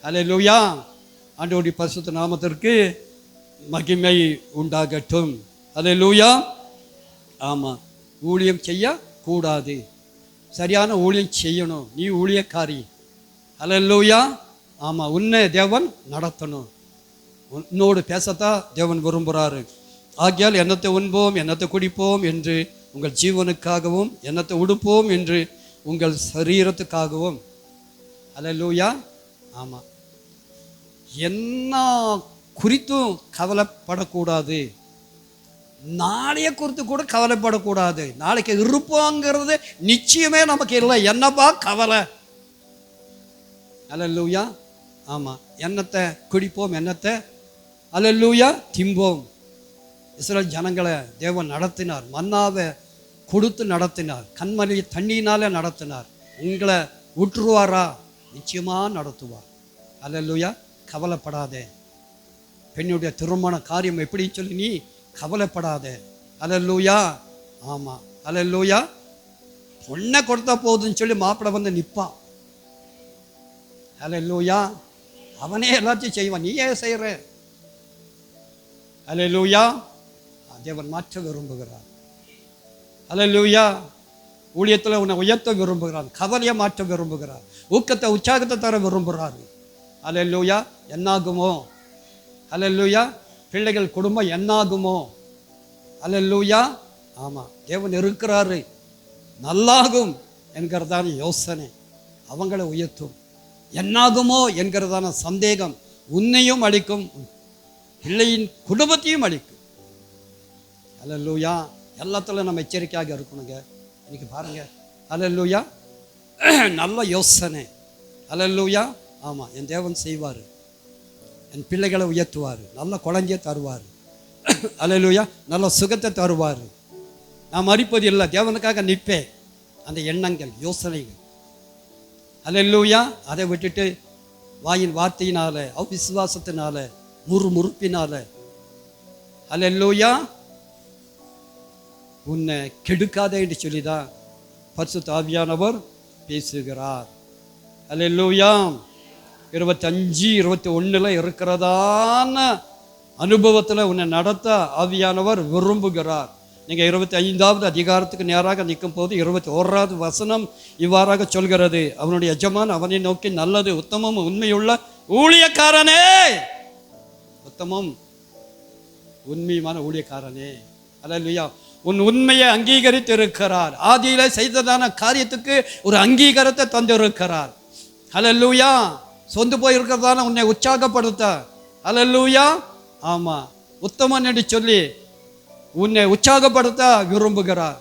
அல்லேலூயா. ஆண்டவருடைய பரிசுத்த நாமத்திற்கு மகிமை உண்டாகட்டும். அல்லேலூயா. ஆமாம், ஊழியம் செய்ய கூடாது. சரியான ஊழியம் செய்யணும். நீ ஊழியக்காரி. அல்லேலூயா. ஆமாம், உன்னை தேவன் நடத்தணும். உன்னோடு பேசத்தான் தேவன் விரும்புகிறாரு. ஆகியால் என்னத்தை உண்போம், என்னத்தை குடிப்போம் என்று உங்கள் ஜீவனுக்காகவும், என்னத்தை உடுப்போம் என்று உங்கள் சரீரத்துக்காகவும். அல்லேலூயா. ஆமாம், என்ன குறித்தும் கவலைப்படக்கூடாது. நாளைய குறித்து கூட கவலைப்படக்கூடாது. நாளைக்கு இருப்போங்கிறது நிச்சயமே நமக்கு இல்லை. என்னப்பா கவலை? அல்லேலூயா. ஆமாம், என்னத்தை குடிப்போம், என்னத்தை அல்லேலூயா திம்போம். இஸ்ரேல் ஜனங்களை தேவன் நடத்தினார், மன்னாவை கொடுத்து நடத்தினார், கண்மணி தண்ணியினாலே நடத்தினார். உங்களை விட்டுருவாரா? நிச்சயமாக நடத்துவார். அல்லேலூயா. கவலைப்படாதே. பெண்ணுடைய திருமண காரியம் எப்படி சொல்லி நீ கவலைப்படாதே. அல்லேலூயா. ஆமாம், அல்லேலூயா. பொண்ணை கொடுத்தா போதுன்னு சொல்லி மாப்பிள்ளை வந்து நிற்பான். அல்லேலூயா. அவனே எல்லாத்தையும் செய்வான், நீ ஏன் செய்கிற? அல்லேலூயா. தேவன் மாற்ற விரும்புகிறார். அல்லேலூயா. ஊழியத்தில் உன்னை உயர்த்த விரும்புகிறார், கவலையை மாற்ற விரும்புகிறார், ஊக்கத்தை உற்சாகத்தை தர விரும்புகிறார். அல்லேலூயா. என்னாகுமோ? அல்லேலூயா. பிள்ளைகள் குடும்பம் என்னாகுமோ? அல்லேலூயா. ஆமாம், தேவன் இருக்கிறாரு, நல்லாகும் என்கிறதான யோசனை அவங்களை உயர்த்தும். என்னாகுமோ என்கிறதான சந்தேகம் உன்னையும் அளிக்கும், பிள்ளையின் குடும்பத்தையும் அளிக்கும். அல்லேலூயா. எல்லாத்துல நம்ம எச்சரிக்கையாக இருக்கணுங்க. இன்னைக்கு பாருங்க, அல்லேலூயா, நல்ல யோசனை. அல்லேலூயா. ஆமாம், என் தேவன் செய்வார், என் பிள்ளைகளை உயர்த்துவார், நல்ல குழந்தைய தருவார். அல்லேலூயா. நல்ல சுகத்தை தருவார். நான் மறிப்பது இல்லை, தேவனுக்காக நிற்பேன். அந்த எண்ணங்கள், யோசனைகள். அல்லேலூயா. அதை விட்டுட்டு வாயின் வார்த்தையினால, அவிசுவாசத்தினால, முறுமுறுப்பினால, அல்லேலூயா, உன்னை கெடுக்காதே என்று சொல்லிதான் பரிசுத்த ஆவியானவர் பேசுகிறார். அல்லேலூயா. 25, 21 இருக்கிறதான அனுபவத்தில் உன்னை நடத்த ஆவியானவர் விரும்புகிறார். நீங்கள் 25வது அதிகாரத்துக்கு நேராக நிற்கும் போது 21வது வசனம் இவ்வாறாக சொல்கிறது, அவனுடைய எஜமான் அவனை நோக்கி, நல்லது, உத்தமம், உண்மையுள்ள ஊழியக்காரனே, உத்தமம் உண்மையான ஊழியக்காரனே. அல்லேலூயா. உன் உண்மையை அங்கீகரித்து இருக்கிறார். ஆதியில செய்ததான காரியத்துக்கு ஒரு அங்கீகாரத்தை தந்திருக்கிறார். அல்லேலூயா. சொந்து போயிருக்கிறதான உன்னை உற்சாகப்படுத்த, அல்லேலூயா, ஆமா, உத்தமன் என்று சொல்லி உன்னை உற்சாகப்படுத்த விரும்புகிறார்.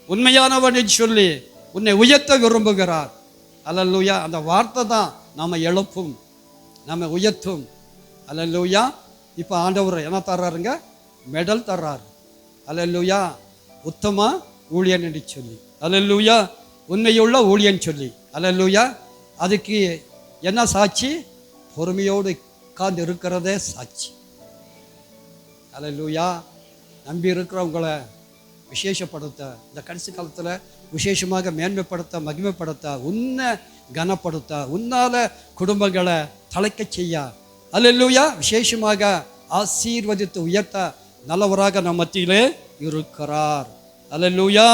உண்மையானவன் என்று சொல்லி உன்னை உயர்த்த விரும்புகிறார். அல்லேலூயா. அந்த வார்த்தை தான் நாம எழுப்பும், நாம உயர்த்தும். அல்லேலூயா. இப்போ ஆண்டவர் என்ன தர்றாருங்க? மெடல் தர்றாரு. அல்லேலூயா. உத்தம ஊழியன் என்று சொல்லி, அல்லேலூயா, உண்மையுள்ள ஊழியன் சொல்லி, அல்லேலூயா. அதுக்கு என்ன சாட்சி? பொறுமையோடு உட்கார்ந்து இருக்கிறதே சாட்சி. அல்லேலூயா. நம்பி இருக்கிறவங்களை விசேஷப்படுத்த, இந்த கடைசி காலத்தில் விசேஷமாக மேன்மைப்படுத்த, மகிமைப்படுத்த, உன்னை கனப்படுத்த, உன்னால குடும்பங்களை தலைக்க செய்ய, அல்லேலூயா, விசேஷமாக ஆசீர்வதித்து உயர்த்த நல்லவராக நம் மத்தியிலே இருக்கிறார். அல்லேலூயா.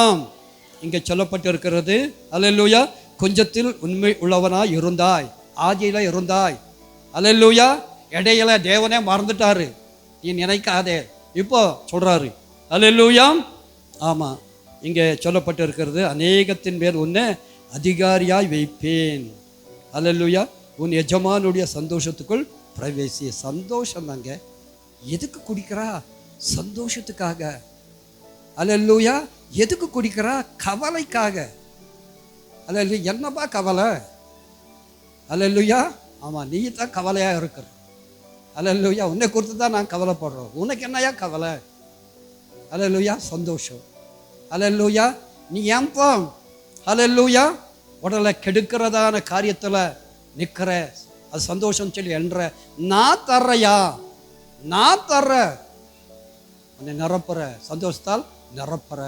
இங்கே சொல்லப்பட்டிருக்கிறது, அல்லேலூயா, கொஞ்சத்தில் உண்மை உள்ளவனாய் இருந்தாய், ஆதியில இருந்தாய். அல்லேலூயா. இடையில தேவனே மறந்துட்டாரு, நீ நினைக்காதே. இப்போ சொல்றாரு. அல்லேலூயா. ஆமா, இங்கே சொல்லப்பட்டிருக்கிறது, அநேகத்தின் பேர் உன்னை அதிகாரியாய் வைப்பேன். அல்லேலூயா. உன் எஜமானுடைய சந்தோஷத்துக்குள் பிரவேசி. சந்தோஷம் தாங்க. எதுக்கு குடிக்கிறா? சந்தோஷத்துக்காக. அல்லேலூயா. எதுக்கு குடிக்கிறா? கவலைக்காக. அல்லேலூயா. என்னப்பா கவலை? அல்லேலூயா. ஆமாம், நீ தான் கவலையாக இருக்கிற. அல்லேலூயா. உன்னை குறித்து தான் நான் கவலைப்படுறோம். உனக்கு என்னையா கவலை? அல்லேலூயா. சந்தோஷம். அல்லேலூயா. நீ ஏன்பா அல்லேலூயா உடலை கெடுக்கிறதான காரியத்தில் நிற்கிற? அது சந்தோஷம் சொல்லி என்ற நான் தர்றையா, நான் தர்ற, உன்னை நிரப்புற, சந்தோஷத்தால் நிரப்புற.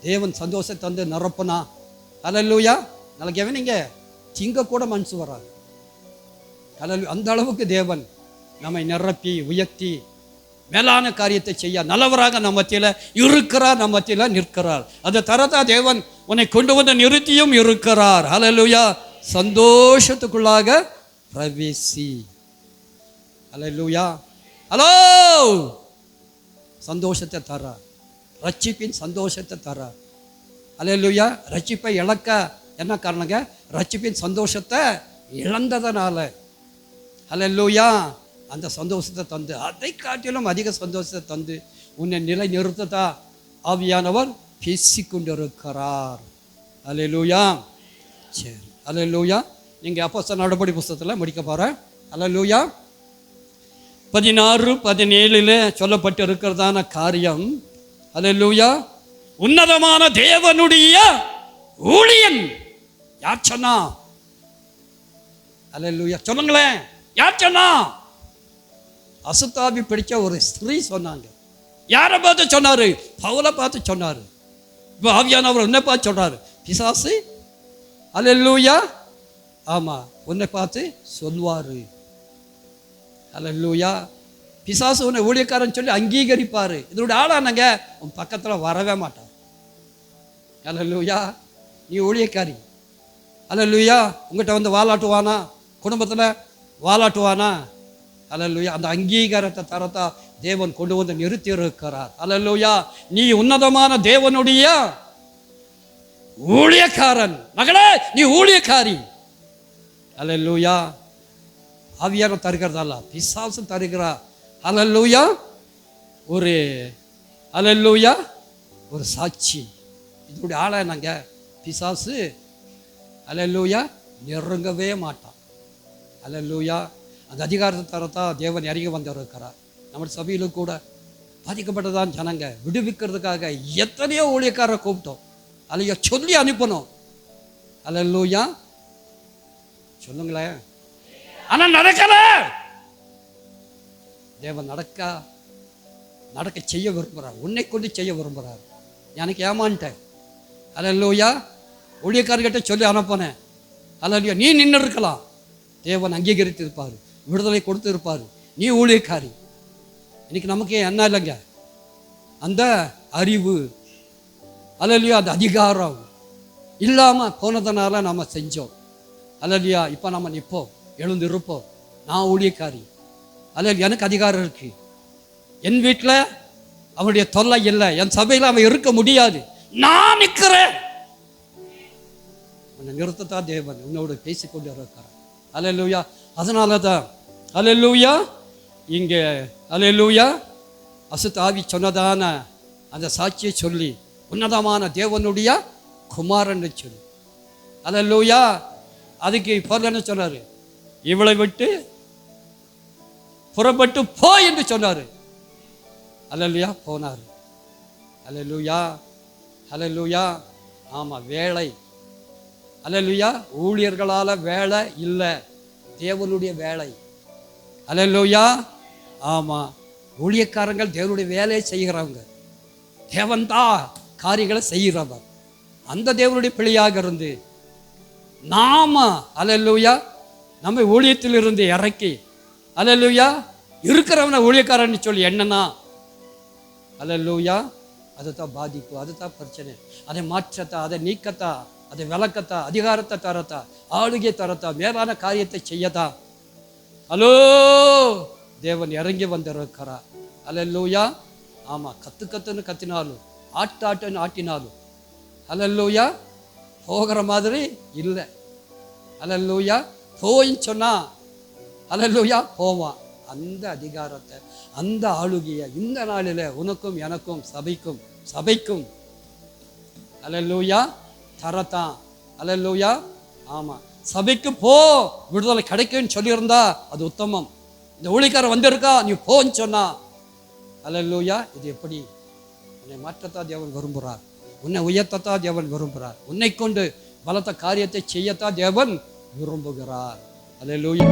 தேவன் சந்தோஷத்தை தந்து நிரப்புனா, அல்லேலூயா, நாளைக்கு எவனிங்க திங்க கூட மனசு வராது. அல்லேலூயா. அந்த அளவுக்கு தேவன் நம்மை நிரப்பி உயர்த்தி மேலான காரியத்தை செய்ய நல்லவராக நம்ம மத்தியில் இருக்கிறார், நம்ம மத்தியில் நிற்கிறார். அதை தரதா தேவன் உன்னை கொண்டு வந்து நிறுத்தியும் இருக்கிறார். அல்லேலூயா. சந்தோஷத்துக்குள்ளாக பிரவேசி. அல்லேலூயா. ஹலோ, சந்தோஷத்தை தர, ரட்சிப்பின் சந்தோஷத்தை தர. அல்லேலூயா. ரட்சிப்பை இழக்க என்ன காரணங்க? ரட்சிப்பின் சந்தோஷத்தை இழந்ததனால. அல்லேலூயா. அந்த சந்தோஷத்தை தந்து, அதை காட்டிலும் அதிக சந்தோஷத்தை தந்து உன்னை நிலை நிறுத்ததா ஆவியானவர் பேசிக்கொண்டிருக்கிறார். அல்லேலூயா. சரி, அல்லேலூயா. நீங்கள் அப்போஸ்தலர் நடபடி புஸ்தகத்தில் முடிக்க போகிறேன். அல்லேலூயா. 16-17 சொல்லப்பட்டு இருக்கிறதான காரியம். அல்லேலூயா. உன்னதமான தேவனுடைய ஊழியன். யார் சொன்னா? அல்லேலூயா. சொல்லுங்களேன், யார் சொன்னா? அசுத்தாவி பிடிச்ச ஒரு ஸ்திரீ சொன்னாங்க. யாரை பார்த்து சொன்னாரு? பவுலை பார்த்து சொன்னாரு. இப்போ ஆவியானவர் உன்னை பார்த்து சொல்றாரு, பிசாசு அல்லேலூயா, ஆமா, உன்னை பார்த்து சொல்வாரு. அல்லேலூயா. பிசாசு உன்னை ஊழியக்காரன் சொல்லி அங்கீகரிப்பாரு. இதோட ஆளானங்க உன் பக்கத்துல வரவே மாட்டார். அல்லேலூயா. நீ ஊழியக்காரி. அல்லேலூயா. உங்கள்கிட்ட வந்து வாலாட்டுவானா? குடும்பத்துல வாலாட்டுவானா? அல்லேலூயா. அந்த அங்கீகாரத்தை தரத்தா தேவன் கொண்டு வந்து நிறுத்தி இருக்கிறார். அல்லேலூயா. நீ உன்னதமான தேவனுடைய ஊழியக்காரன். மகளே, நீ ஊழியக்காரி. அல்லேலூயா. ஆவியானவர் தருகிறதல்ல, பிசாசு தருகிறா. அல்லேலூயா. ஒரு அல்லேலூயா ஒரு சாட்சி. இதனுடைய ஆளை நாங்க பிசாசு அல்லேலூயா நெருங்கவே மாட்டான். அல்லேலூயா. அந்த அதிகாரத்தை தரத்தா தேவன் இறங்கி வந்திருக்கிறார். நம்ம சபையிலும் கூட பாதிக்கப்பட்டதான் ஜனங்க விடுவிக்கிறதுக்காக எத்தனையோ ஊழியக்காரரை கூப்பிட்டோம். அல்லையா சொல்லி அனுப்பணும். அல்லேலூயா. சொல்லுங்களேன். ஆனா நடக்கல. தேவன் நடக்க செய்ய விரும்புகிறார். உன்னை கொண்டு செய்ய விரும்புகிறார். எனக்கு ஏமான்ட்டேன். அல்லேலூயா. ஊழியக்காரர்கிட்ட சொல்லி அனுப்பினேன். அல்லேலூயா. நீ நின்று இருக்கலாம். தேவன் அங்கீகரித்து இருப்பார், விடுதலை கொடுத்து இருப்பார். நீ ஊழியக்காரி. இன்னைக்கு நமக்கு என்ன இல்லைங்க, அந்த அறிவு, அல்லேலூயா, அந்த அதிகாரம் இல்லாமல் போனதுனால நம்ம செஞ்சோம். அல்லேலூயா. இப்போ நம்ம நிற்போம், எழுந்து இருப்போம். நான் ஊழியக்காரி. அல்லேலூயா. எனக்கு அதிகாரம் இருக்கு. என் வீட்டில் அவனுடைய தொல்லை இல்லை, என் சபையில் அவன் இருக்க முடியாது. நான் நிற்கிறேன். உன்னை நிறுத்தத்தான் தேவன் உன்னோடு பேசிக்கொண்டு இருக்கிறார். அல்லேலூயா. அதனால தான் அல்லேலூயா இங்கே அல்லேலூயா அசுத்த ஆவி சொன்னதான அந்த சாட்சியை சொல்லி உன்னதமான தேவனுடைய குமாரன் சொல்லி. அல்லேலூயா. அதுக்கு இப்போ என்ன சொன்னாரு? இவளை விட்டு புறப்பட்டு போ என்று சொன்னாரு. அல்லேலூயா. போனாரு. அல்லேலூயா. அல்லேலூயா. ஆமா, வேலை. அல்லேலூயா. ஊழியர்களால வேலை இல்லை, தேவனுடைய வேலை. அல்லேலூயா. ஆமா, ஊழியக்காரங்கள் தேவனுடைய வேலையை செய்கிறவங்க. தேவன் தான் காரியங்களை செய்கிறவர். அந்த தேவனுடைய பிள்ளையாக இருந்து நாம அல்லேலூயா நம்ம ஊழியத்தில் இருந்து இறக்கி அல்லேலூயா இருக்கிறவனை ஊழியக்காரன்னு சொல்லி என்னன்னா அல்லேலூயா அதுதான் பாதிப்பு, அதுதான் பிரச்சனை. அதை மாற்றத்தா, அதை நீக்கத்தா, அதை விளக்கத்தா, அதிகாரத்தை தரத்தா, ஆளுகை தரத்தா, மேலான காரியத்தை செய்யத்தா ஹலோ தேவன் இறங்கி வந்திருக்கிறார். அல்லேலூயா. ஆமா, கத்துன்னு கத்தினாலும் ஆட்டுன்னு ஆட்டினாலும் அல்லேலூயா போகிற மாதிரி இல்லை. அல்லேலூயா. போயின்னு சொன்னா அல்லேலூயா போவான். அந்த அதிகாரத்தை, அந்த ஆளுகையை இந்த நாளில் உனக்கும் எனக்கும் சபைக்கும் அல்லேலூயா தரத்தான். அல்லேலூயா. ஆமா, சபைக்கு போ, விடுதலை கிடைக்கும்னு சொல்லியிருந்தா அது உத்தமம். இந்த ஊழியக்காரன் வந்திருக்கா, நீ போன்னு சொன்னா அல்லேலூயா. இது எப்படி? உன்னை மாற்றத்தா தேவன் விரும்புகிறார், உன்னை உயர்த்தத்தா தேவன் விரும்புகிறார், உன்னை கொண்டு பலத்த காரியத்தை செய்யத்தா தேவன் விரும்புகிறார். அல்லேலூயா.